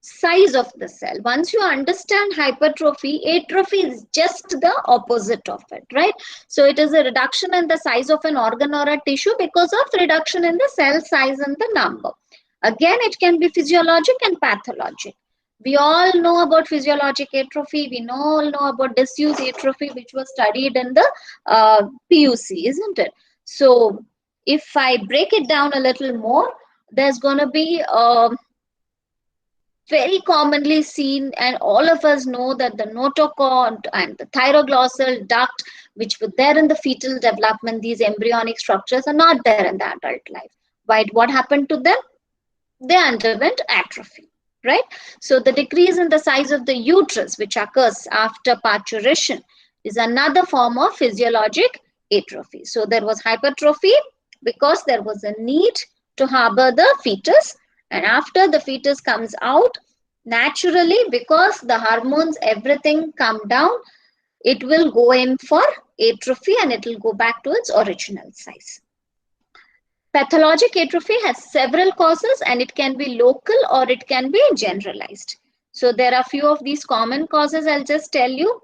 size of the cell. Once you understand hypertrophy, atrophy is just the opposite of it, right? So it is a reduction in the size of an organ or a tissue because of reduction in the cell size and the number. Again, it can be physiologic and pathologic. We all know about physiologic atrophy. We all know about disuse atrophy, which was studied in the PUC, isn't it? So if I break it down a little more, there's going to be very commonly seen, and all of us know that the notochord and the thyroglossal duct, which were there in the fetal development, these embryonic structures are not there in the adult life. Why? What happened to them? They underwent atrophy, right? So the decrease in the size of the uterus, which occurs after parturition, is another form of physiologic atrophy. So there was hypertrophy because there was a need to harbor the fetus, and after the fetus comes out, naturally, because the hormones, everything come down, it will go in for atrophy and it will go back to its original size. Pathologic atrophy has several causes and it can be local or it can be generalized. So there are few of these common causes. I'll just tell you.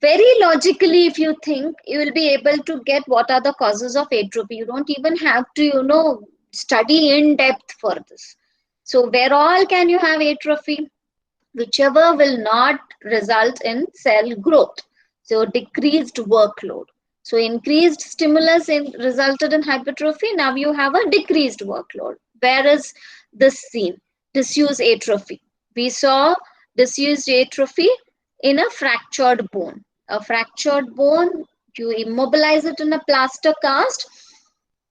Very logically, if you think, you will be able to get what are the causes of atrophy. You don't even have to, study in depth for this. So where all can you have atrophy? Whichever will not result in cell growth. So decreased workload. So increased stimulus resulted in hypertrophy. Now you have a decreased workload. Where is this seen? Disuse atrophy. We saw disuse atrophy in a fractured bone. A fractured bone, you immobilize it in a plaster cast.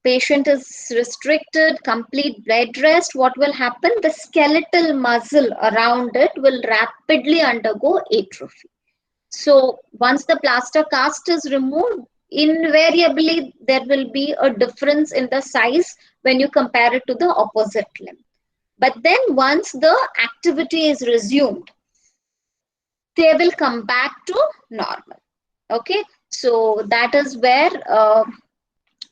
Patient is restricted, complete bed rest. What will happen? The skeletal muscle around it will rapidly undergo atrophy. So once the plaster cast is removed, invariably there will be a difference in the size when you compare it to the opposite limb. But then once the activity is resumed, they will come back to normal. Okay, so that is where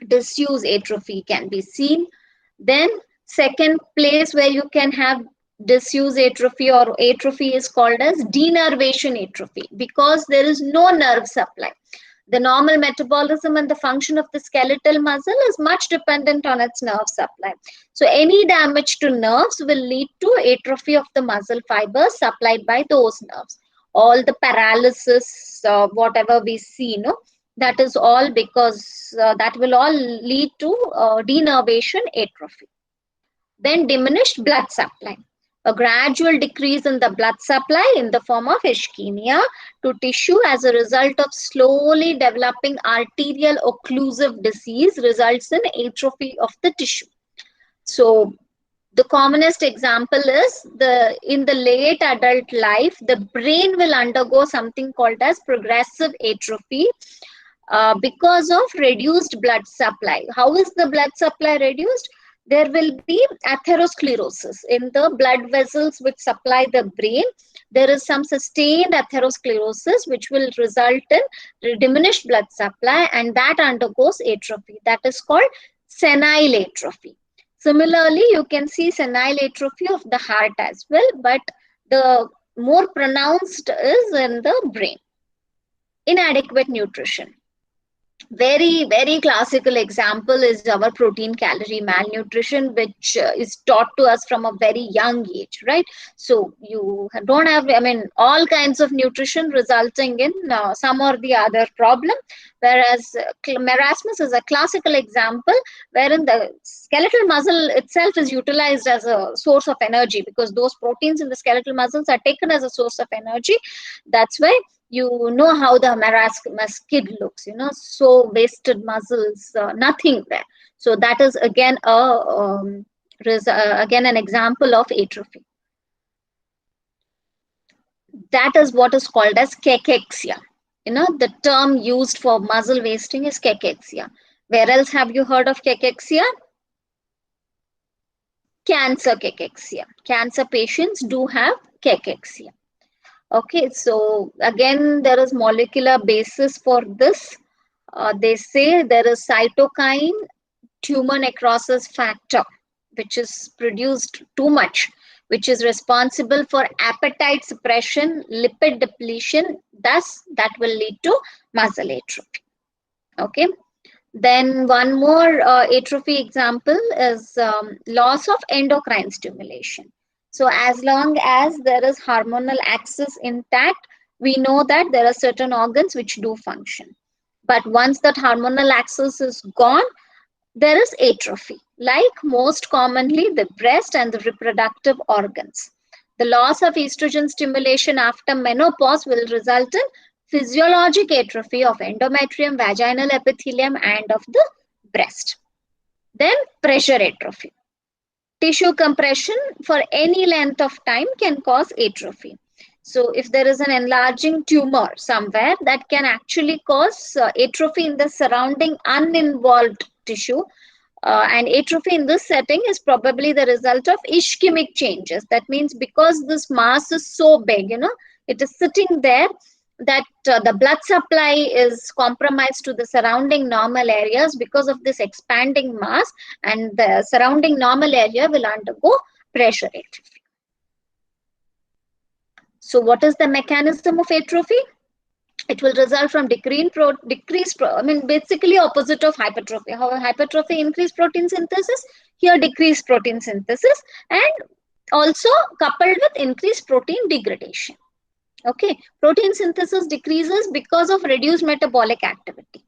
disuse atrophy can be seen. Then second place where you can have disuse atrophy or atrophy is called as denervation atrophy, because there is no nerve supply. The normal metabolism and the function of the skeletal muscle is much dependent on its nerve supply. So any damage to nerves will lead to atrophy of the muscle fibers supplied by those nerves. All the paralysis, whatever we see, that is all because that will all lead to denervation atrophy. Then diminished blood supply. A gradual decrease in the blood supply in the form of ischemia to tissue as a result of slowly developing arterial occlusive disease results in atrophy of the tissue. So the commonest example is in the late adult life, the brain will undergo something called as progressive atrophy because of reduced blood supply. How is the blood supply reduced? There will be atherosclerosis in the blood vessels which supply the brain. There is some sustained atherosclerosis which will result in diminished blood supply, and that undergoes atrophy. That is called senile atrophy. Similarly, you can see senile atrophy of the heart as well, but the more pronounced is in the brain. Inadequate nutrition. Very classical example is our protein calorie malnutrition, which is taught to us from a very young age, right? So you don't have, I mean, all kinds of nutrition resulting in some or the other problem, whereas marasmus is a classical example wherein the skeletal muscle itself is utilized as a source of energy, because those proteins in the skeletal muscles are taken as a source of energy. That's why you know how the marasmus kid looks, so wasted muscles, nothing there. So that is again again an example of atrophy. That is what is called as cachexia. The term used for muscle wasting is cachexia. Where else have you heard of cachexia? Cancer cachexia. Cancer patients do have cachexia. Okay, so again, there is molecular basis for this. They say there is cytokine tumor necrosis factor, which is produced too much, which is responsible for appetite suppression, lipid depletion. Thus, that will lead to muscle atrophy. Okay. Then one more atrophy example is loss of endocrine stimulation. So as long as there is hormonal axis intact, we know that there are certain organs which do function. But once that hormonal axis is gone, there is atrophy, like most commonly the breast and the reproductive organs. The loss of estrogen stimulation after menopause will result in physiologic atrophy of endometrium, vaginal epithelium, and of the breast. Then pressure atrophy. Tissue compression for any length of time can cause atrophy. So if there is an enlarging tumor somewhere, that can actually cause atrophy in the surrounding uninvolved tissue. And atrophy in this setting is probably the result of ischemic changes. That means because this mass is so big, it is sitting there, that the blood supply is compromised to the surrounding normal areas because of this expanding mass, and the surrounding normal area will undergo pressure atrophy. So what is the mechanism of atrophy? It will result from basically opposite of hypertrophy. How hypertrophy increase protein synthesis, here decrease protein synthesis, and also coupled with increased protein degradation. Okay, protein synthesis decreases because of reduced metabolic activity.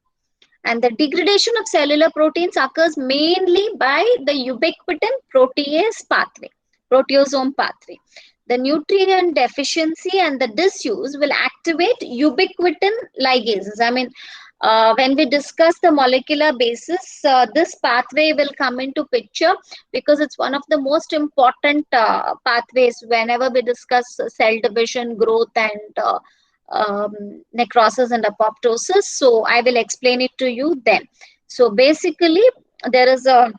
And the degradation of cellular proteins occurs mainly by the ubiquitin protease pathway, proteasome pathway. The nutrient deficiency and the disuse will activate ubiquitin ligases. When we discuss the molecular basis, this pathway will come into picture, because it's one of the most important pathways whenever we discuss cell division, growth, and necrosis and apoptosis. So I will explain it to you then. So basically, there is a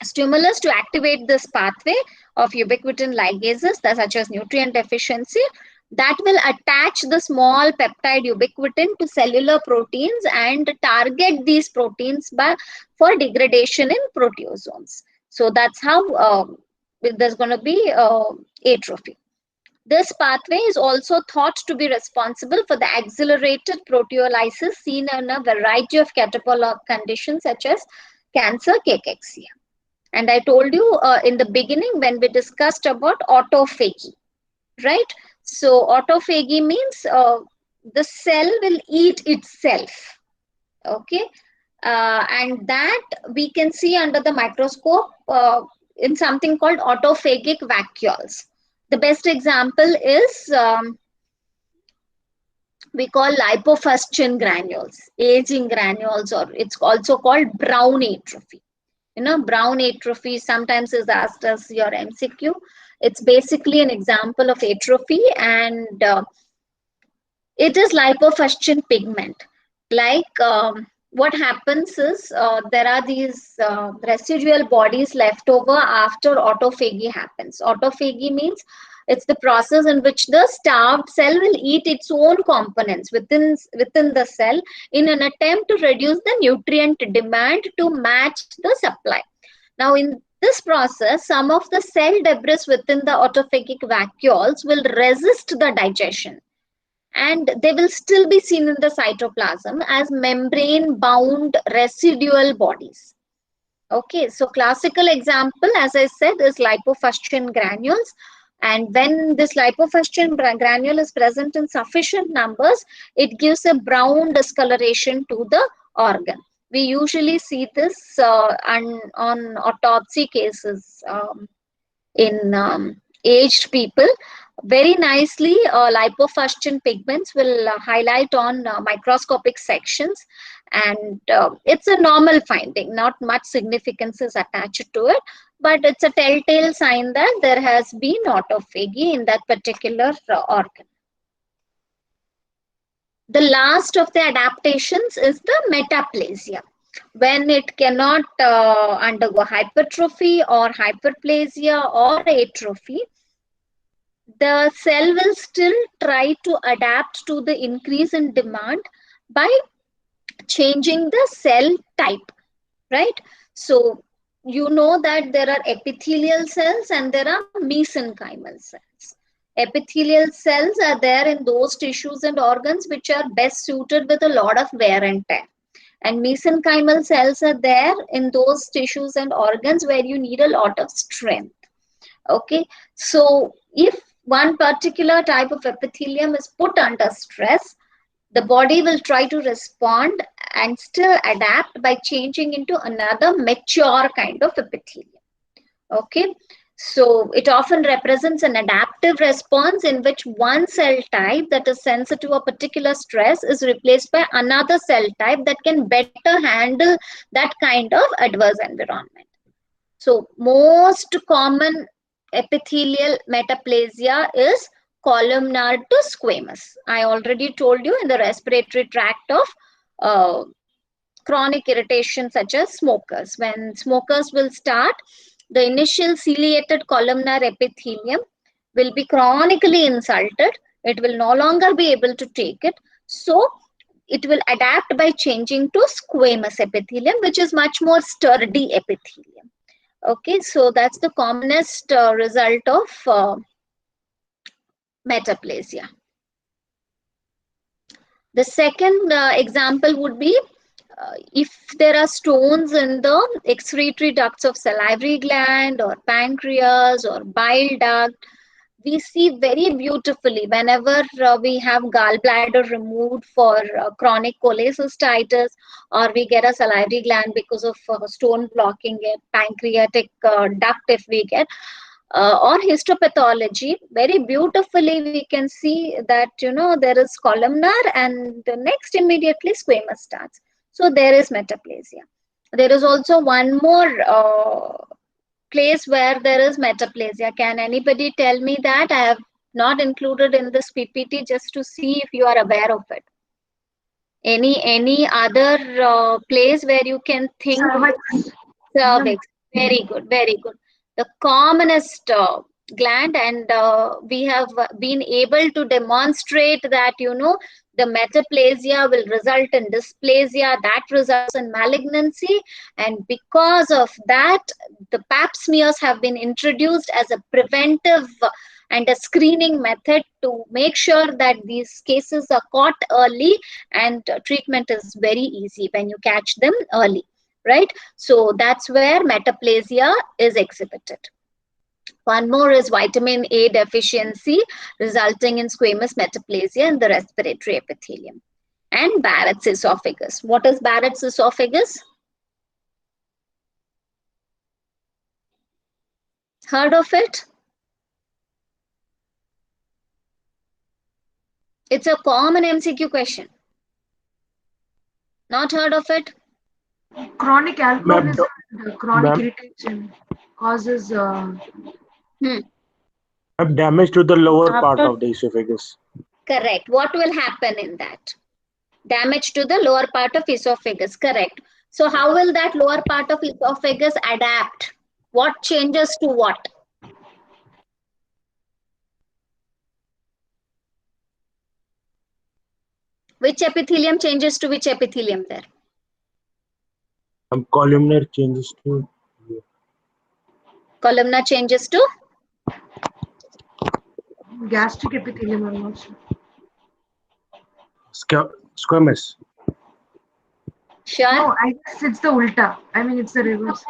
stimulus to activate this pathway of ubiquitin ligases, such as nutrient deficiency, that will attach the small peptide ubiquitin to cellular proteins and target these proteins for degradation in proteasomes. So that's how there's going to be atrophy. This pathway is also thought to be responsible for the accelerated proteolysis seen in a variety of catabolic conditions such as cancer cachexia. And I told you in the beginning when we discussed about autophagy, right? So autophagy means the cell will eat itself. Okay. And that we can see under the microscope in something called autophagic vacuoles. The best example is we call lipofuscin granules, aging granules, or it's also called brown atrophy. Brown atrophy sometimes is asked as your MCQ. It's basically an example of atrophy, and it is lipofuscin pigment. Like what happens is there are these residual bodies left over after autophagy happens. Autophagy means it's the process in which the starved cell will eat its own components within the cell in an attempt to reduce the nutrient demand to match the supply. Now, in this process, some of the cell debris within the autophagic vacuoles will resist the digestion. and they will still be seen in the cytoplasm as membrane bound residual bodies. Okay, so classical example, as I said, is lipofuscin granules. And when this lipofuscin granule is present in sufficient numbers, it gives a brown discoloration to the organ. We usually see this on autopsy cases in aged people. Very nicely, lipofuscin pigments will highlight on microscopic sections, and it's a normal finding. Not much significance is attached to it, but it's a telltale sign that there has been autophagy in that particular organ. The last of the adaptations is the metaplasia. When it cannot undergo hypertrophy or hyperplasia or atrophy, the cell will still try to adapt to the increase in demand by changing the cell type, right? So you know that there are epithelial cells and there are mesenchymal cells. Epithelial cells are there in those tissues and organs which are best suited with a lot of wear and tear. And mesenchymal cells are there in those tissues and organs where you need a lot of strength. Okay, so if one particular type of epithelium is put under stress, the body will try to respond and still adapt by changing into another mature kind of epithelium. Okay, so it often represents an adaptive response in which one cell type that is sensitive to a particular stress is replaced by another cell type that can better handle that kind of adverse environment. So most common epithelial metaplasia is columnar to squamous. I already told you in the respiratory tract of uh, chronic irritation such as smokers. When smokers will start, the initial ciliated columnar epithelium will be chronically insulted. It will no longer be able to take it. So it will adapt by changing to squamous epithelium, which is much more sturdy epithelium. Okay, so that's the commonest result of metaplasia. The second example would be if there are stones in the excretory ducts of salivary gland or pancreas or bile duct. We see very beautifully whenever we have gallbladder removed for chronic cholecystitis, or we get a salivary gland because of stone blocking it, pancreatic duct if we get, or histopathology. Very beautifully we can see that there is columnar and the next immediately squamous starts. So there is metaplasia. There is also one more place where there is metaplasia. Can anybody tell me that? I have not included in this PPT just to see if you are aware of it. Any other place where you can think? Cervix. Cervix. Very good, very good. The commonest gland, and we have been able to demonstrate that the metaplasia will result in dysplasia, that results in malignancy, and because of that, the pap smears have been introduced as a preventive and a screening method to make sure that these cases are caught early, and treatment is very easy when you catch them early, right? So that's where metaplasia is exhibited. One more is vitamin A deficiency, resulting in squamous metaplasia in the respiratory epithelium. And Barrett's esophagus. What is Barrett's esophagus? Heard of it? It's a common MCQ question. Not heard of it? Chronic alcoholism and chronic Ma'am, irritation causes damage to the lower part after of the esophagus. Correct. What will happen in that? Damage to the lower part of esophagus. Correct. So how will that lower part of esophagus adapt? What changes to what? Which epithelium changes to which epithelium there? Columnar changes to Columnar changes to? gastric epithelium, I'm not sure. Squamous. Sure. No, I guess it's the ulta. I mean, it's the reverse.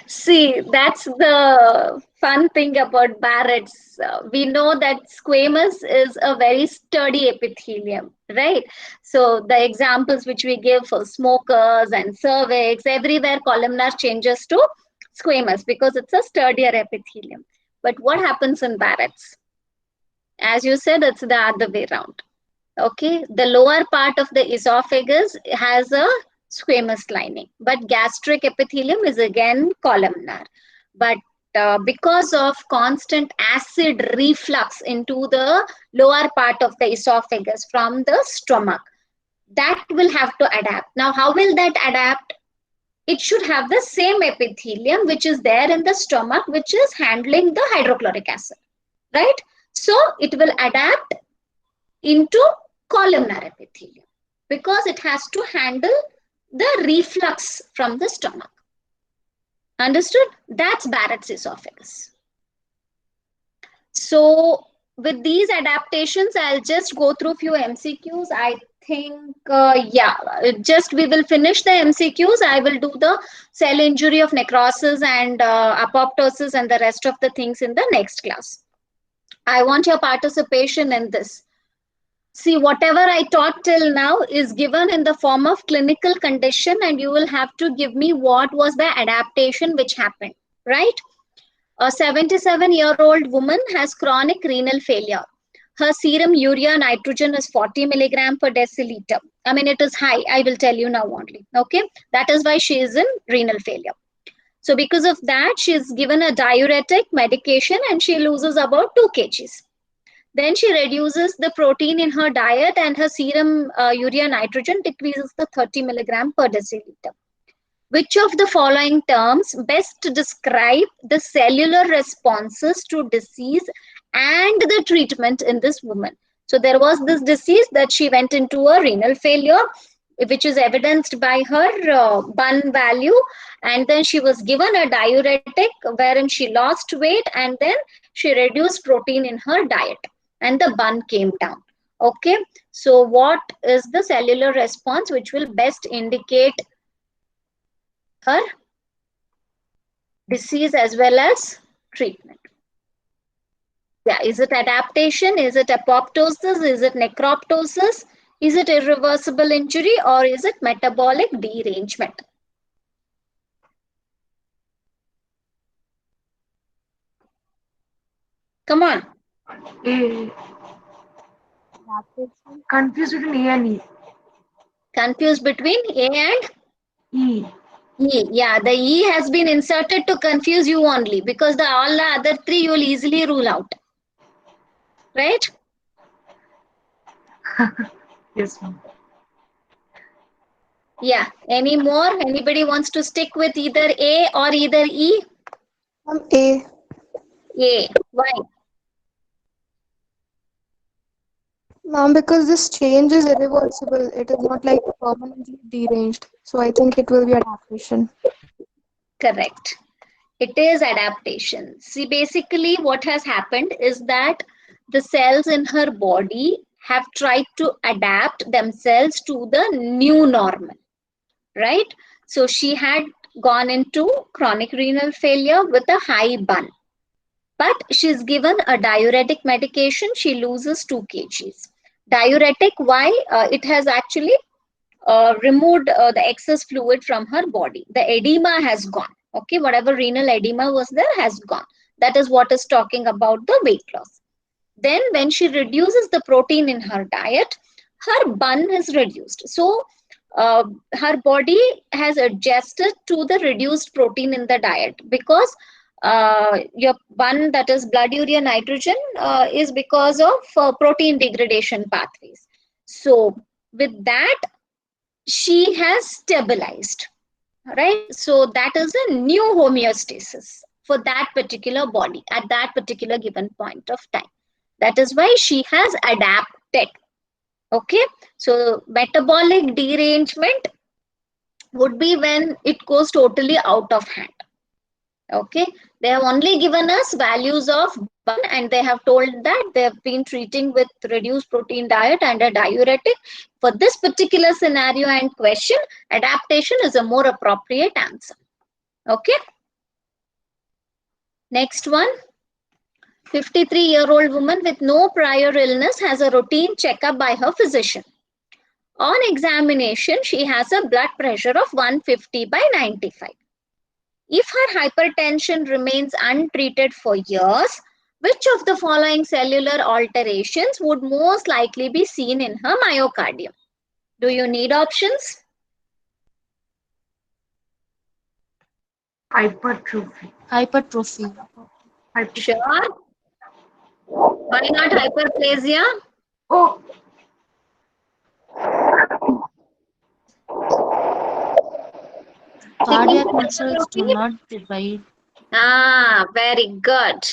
See, that's the fun thing about Barrett's. We know that squamous is a very sturdy epithelium, right? So the examples which we give for smokers and cervix, everywhere columnar changes to squamous because it's a sturdier epithelium. But what happens in Barrett's? As you said, it's the other way around. Okay, the lower part of the esophagus has a squamous lining, but gastric epithelium is again columnar. But because of constant acid reflux into the lower part of the esophagus from the stomach, that will have to adapt. Now, how will that adapt? It should have the same epithelium which is there in the stomach, which is handling the hydrochloric acid, right? So it will adapt into columnar epithelium because it has to handle the reflux from the stomach. Understood? That's Barrett's esophagus. So with these adaptations, I'll just go through a few MCQs. I think, just we will finish the MCQs. I will do the cell injury of necrosis and apoptosis and the rest of the things in the next class. I want your participation in this. See, whatever I taught till now is given in the form of clinical condition, and you will have to give me what was the adaptation which happened, right? A 77-year-old woman has chronic renal failure. Her serum urea nitrogen is 40 milligram per deciliter. I mean, it is high. I will tell you now only. Okay. That is why she is in renal failure. So because of that, she is given a diuretic medication and she loses about 2 kgs. Then she reduces the protein in her diet and her serum urea nitrogen decreases to 30 milligram per deciliter. Which of the following terms best describe the cellular responses to disease and the treatment in this woman? So there was this disease that she went into a renal failure, which is evidenced by her BUN value. And then she was given a diuretic wherein she lost weight and then she reduced protein in her diet and the BUN came down. Okay. So what is the cellular response which will best indicate her disease as well as treatment? Yeah, is it adaptation? Is it apoptosis? Is it necroptosis? Is it irreversible injury or is it metabolic derangement? Come on. A. Confused between A and E. Confused between A and E. E. Yeah, the E has been inserted to confuse you only because all the other three you will easily rule out. Right? Yes, ma'am. Yeah. Any more? Anybody wants to stick with either A or either E? A. A. Why? Ma'am, because this change is irreversible. It is not like permanently deranged. So I think it will be adaptation. Correct. It is adaptation. See, basically what has happened is that the cells in her body have tried to adapt themselves to the new normal, right? So she had gone into chronic renal failure with a high BUN. But she's given a diuretic medication, she loses 2 kgs. Diuretic, why? It has actually removed the excess fluid from her body. The edema has gone. Okay, whatever renal edema was there has gone. That is what is talking about the weight loss. Then when she reduces the protein in her diet, her BUN is reduced. So her body has adjusted to the reduced protein in the diet because your BUN, that is blood urea nitrogen, is because of protein degradation pathways. So with that, she has stabilized, right? So that is a new homeostasis for that particular body at that particular given point of time. That is why she has adapted. Okay, so metabolic derangement would be when it goes totally out of hand. Okay, they have only given us values of and they have told that they have been treating with reduced protein diet and a diuretic. For this particular scenario and question, adaptation is a more appropriate answer. Okay. Next one. 53-year-old woman with no prior illness has a routine checkup by her physician. On examination, she has a blood pressure of 150/95. If her hypertension remains untreated for years, which of the following cellular alterations would most likely be seen in her myocardium? Do you need options? Hypertrophy. Hypertrophy. Sure. Why not hyperplasia? Oh, Cardiac muscles do not divide. Ah, very good.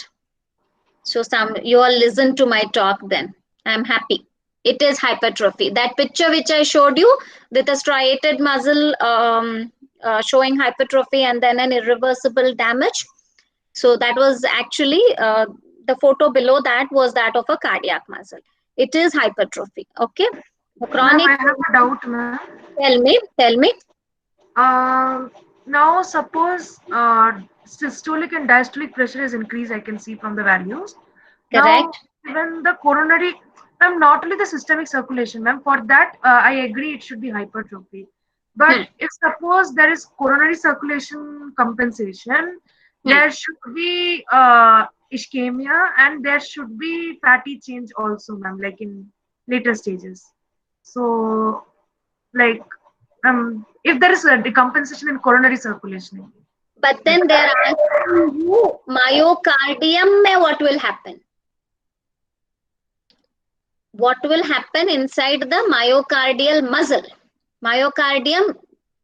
So you all listen to my talk then. I'm happy. It is hypertrophy. That picture which I showed you with a striated muscle showing hypertrophy and then an irreversible damage. So that was actually the photo below that was that of a cardiac muscle. It is hypertrophy. Okay. The ma'am, chronic. I have a doubt, ma'am. Tell me. Now suppose systolic and diastolic pressure is increased, I can see from the values. Correct. Now, even the coronary, ma'am, not only the systemic circulation, ma'am, for that I agree it should be hypertrophy. But if suppose there is coronary circulation compensation, there should be ischemia and there should be fatty change also, ma'am, like in later stages. So, like, if there is a decompensation in coronary circulation. But then they are asking you myocardium mein what will happen? What will happen inside the myocardial muscle? Myocardium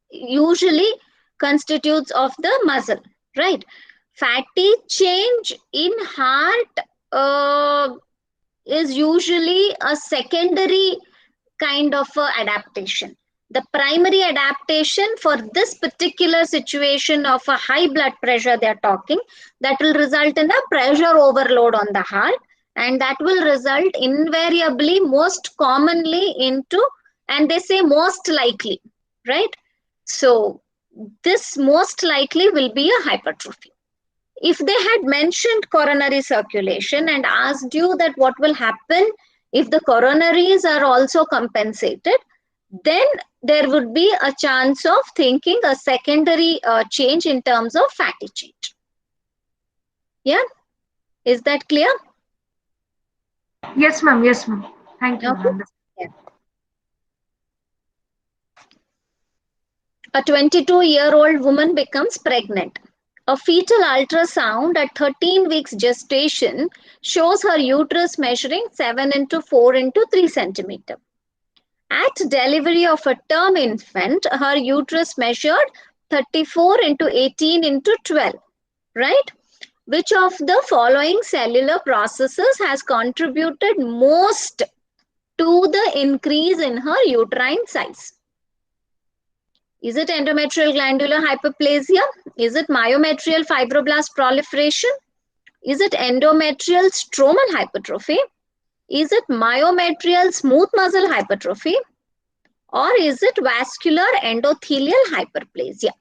usually constitutes of the muscle, right? Fatty change in heart is usually a secondary kind of adaptation. The primary adaptation for this particular situation of a high blood pressure they are talking, that will result in a pressure overload on the heart, and that will result invariably most commonly into, and they say most likely, right? So this most likely will be a hypertrophy. If they had mentioned coronary circulation and asked you that what will happen if the coronaries are also compensated, then there would be a chance of thinking a secondary change in terms of fatty change. Yeah, is that clear? Yes, ma'am. Yes, ma'am. Thank you, Okay. ma'am. Yeah. A 22-year-old woman becomes pregnant. A fetal ultrasound at 13 weeks gestation shows her uterus measuring 7 into 4 into 3 centimeter. At delivery of a term infant, her uterus measured 34 into 18 into 12, right? Which of the following cellular processes has contributed most to the increase in her uterine size? Is it endometrial glandular hyperplasia? Is it myometrial fibroblast proliferation? Is it endometrial stromal hypertrophy? Is it myometrial smooth muscle hypertrophy? Or is it vascular endothelial hyperplasia?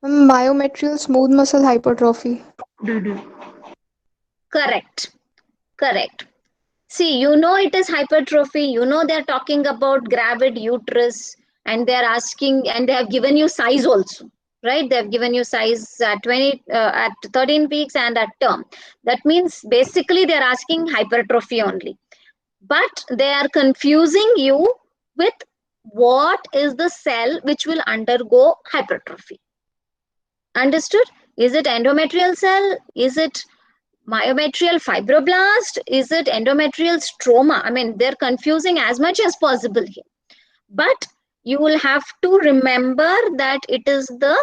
Myometrial smooth muscle hypertrophy. Correct. Correct. See, you know it is hypertrophy. You know they're talking about gravid uterus and they're asking, and they have given you size also, right? They have given you size at 13 weeks and at term. That means basically they're asking hypertrophy only. But they are confusing you with what is the cell which will undergo hypertrophy. Understood? Is it endometrial cell? Is it myometrial fibroblast? Is it endometrial stroma? I mean, they're confusing as much as possible here. But you will have to remember that it is the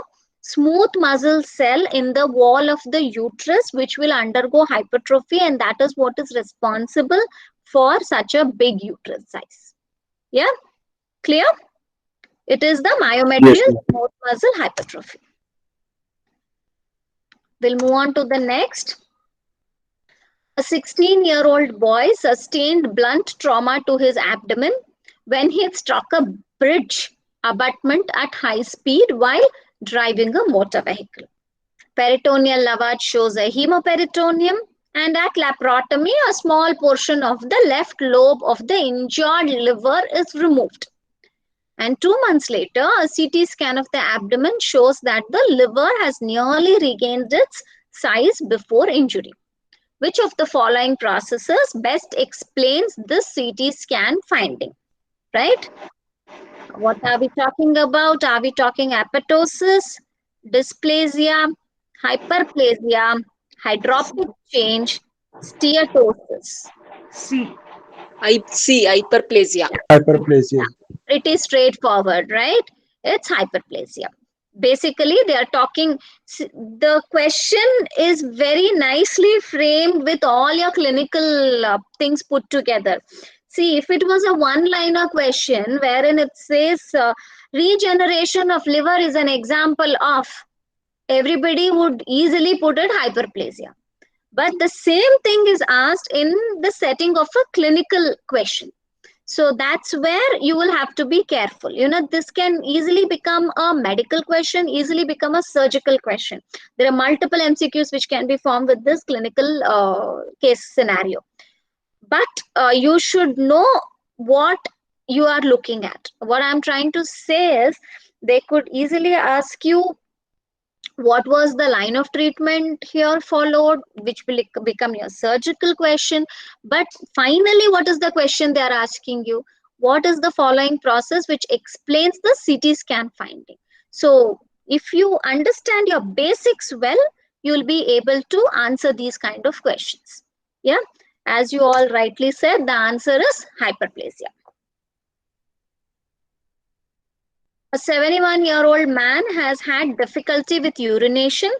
smooth muscle cell in the wall of the uterus which will undergo hypertrophy, and that is what is responsible for such a big uterus size. Yeah? Clear? It is the myometrial smooth muscle hypertrophy. We'll move on to the next. A 16-year-old boy sustained blunt trauma to his abdomen when he struck a bridge abutment at high speed while driving a motor vehicle. Peritoneal lavage shows a hemoperitoneum, and at laparotomy, a small portion of the left lobe of the injured liver is removed. And 2 months later, a CT scan of the abdomen shows that the liver has nearly regained its size before injury. Which of the following processes best explains this CT scan finding? Right? What are we talking about? Are we talking apoptosis, dysplasia, hyperplasia, hydropic change, steatosis? C. Hyperplasia. Hyperplasia. Pretty straightforward, right? It's hyperplasia. Basically, they are talking, the question is very nicely framed with all your clinical things put together. See, if it was a one-liner question wherein it says regeneration of liver is an example of, everybody would easily put it hyperplasia. But the same thing is asked in the setting of a clinical question. So that's where you will have to be careful. You know, this can easily become a medical question, easily become a surgical question. There are multiple MCQs which can be formed with this clinical case scenario. But you should know what you are looking at. What I'm trying to say is they could easily ask you what was the line of treatment here followed, which will become your surgical question. But finally, what is the question they are asking you? What is the following process which explains the CT scan finding? So if you understand your basics well, you will be able to answer these kind of questions. Yeah, as you all rightly said, the answer is hyperplasia. A 71-year-old man has had difficulty with urination,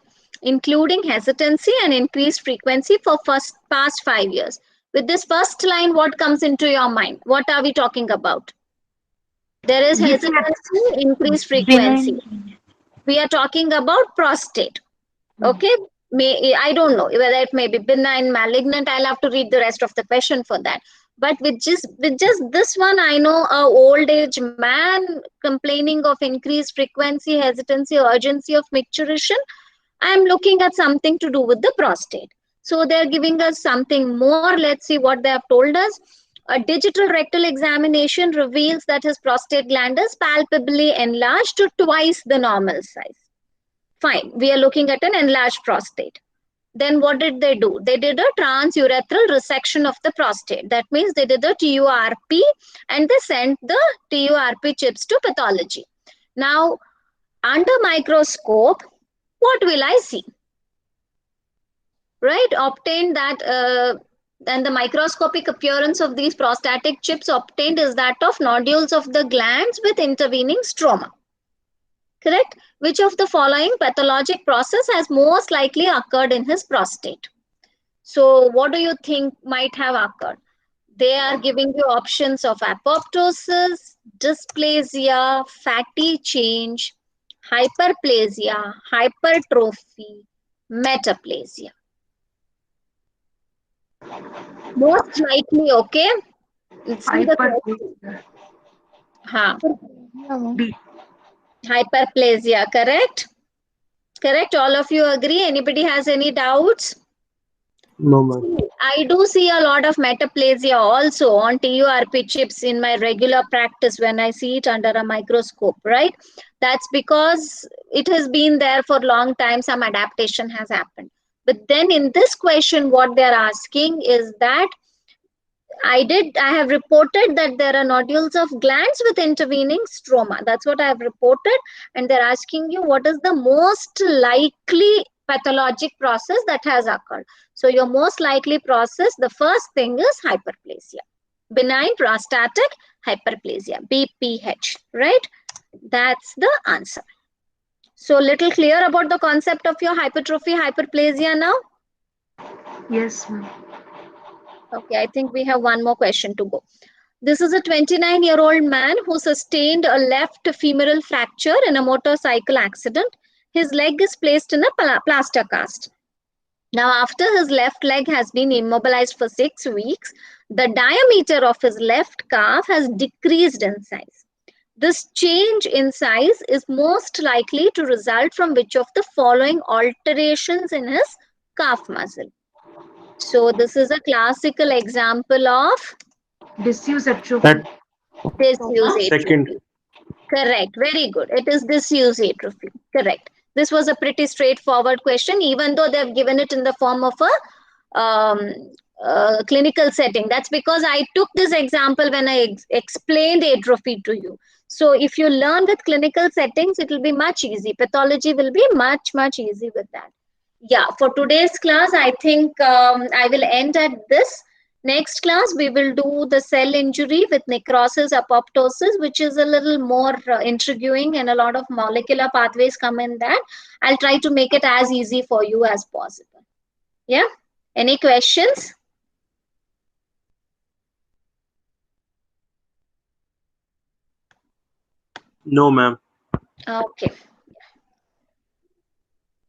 including hesitancy and increased frequency for past 5 years. With this first line, what comes into your mind? What are we talking about? There is hesitancy, increased frequency. We are talking about prostate. Okay, I don't know whether it may be benign, malignant. I'll have to read the rest of the question for that. But with just this one, I know a old age man complaining of increased frequency, hesitancy, urgency of micturition. I'm looking at something to do with the prostate. So they're giving us something more. Let's see what they have told us. A digital rectal examination reveals that his prostate gland is palpably enlarged to twice the normal size. Fine, we are looking at an enlarged prostate. Then what did they do? They did a transurethral resection of the prostate. That means they did a TURP and they sent the TURP chips to pathology. Now, under microscope, what will I see? Right, obtained that, and the microscopic appearance of these prostatic chips obtained is that of nodules of the glands with intervening stroma. Correct? Which of the following pathologic process has most likely occurred in his prostate? So what do you think might have occurred? They are giving you options of apoptosis, dysplasia, fatty change, hyperplasia, hypertrophy, metaplasia. Most likely, okay? See the question. D. Hyperplasia, correct? Correct, all of you agree? Anybody has any doubts? No, ma'am. I do see a lot of metaplasia also on TURP chips in my regular practice when I see it under a microscope, right? That's because it has been there for a long time, some adaptation has happened. But then in this question, what they're asking is that I have reported that there are nodules of glands with intervening stroma. That's what I have reported. And they're asking you what is the most likely pathologic process that has occurred. So your most likely process, the first thing is hyperplasia. Benign prostatic hyperplasia, BPH, right? That's the answer. So little clear about the concept of your hypertrophy, hyperplasia now? Yes, ma'am. Okay, I think we have one more question to go. This is a 29-year-old man who sustained a left femoral fracture in a motorcycle accident. His leg is placed in a plaster cast. Now, after his left leg has been immobilized for 6 weeks, the diameter of his left calf has decreased in size. This change in size is most likely to result from which of the following alterations in his calf muscle? So, this is a classical example of Disuse atrophy. That disuse second. atrophy. Correct. Very good. It is disuse atrophy. Correct. This was a pretty straightforward question, even though they've given it in the form of a clinical setting. That's because I took this example when I explained atrophy to you. So if you learn with clinical settings, it will be much easy. Pathology will be much, much easy with that. Yeah, for today's class, I think I will end at this. Next class, we will do the cell injury with necrosis, apoptosis, which is a little more intriguing, and a lot of molecular pathways come in that. I'll try to make it as easy for you as possible. Yeah? Any questions? No, ma'am. Okay.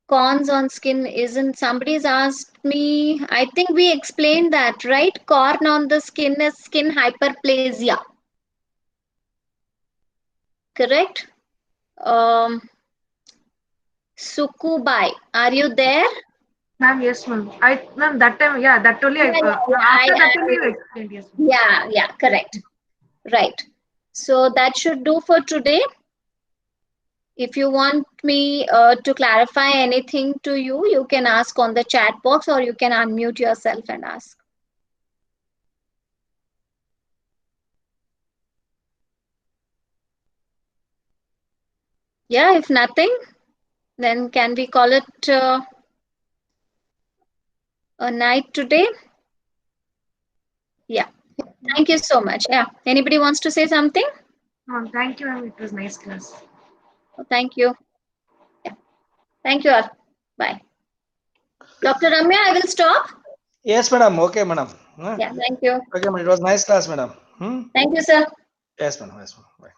Corns on skin isn't, somebody's asked me, I think we explained that, right? Corn on the skin is skin hyperplasia. Correct? Sukubai, are you there? Ma'am, yes, ma'am. Ma'am, that time, yeah, that only Yeah, after that only you explained, yes. Ma'am. yeah, correct. Right. So that should do for today. If you want me to clarify anything to you, you can ask on the chat box, or you can unmute yourself and ask. Yeah, if nothing, then can we call it a night today? Yeah. Thank you so much. Yeah. Anybody wants to say something? Ma'am, thank you, ma'am. It was nice class. Thank you. Yeah. Thank you all. Bye. Dr. Ramya, I will stop. Yes, madam. Okay, madam. Yeah, thank you. Okay, madam. It was nice class, madam. Thank you, sir. Yes, madam. Yes, madam. Bye.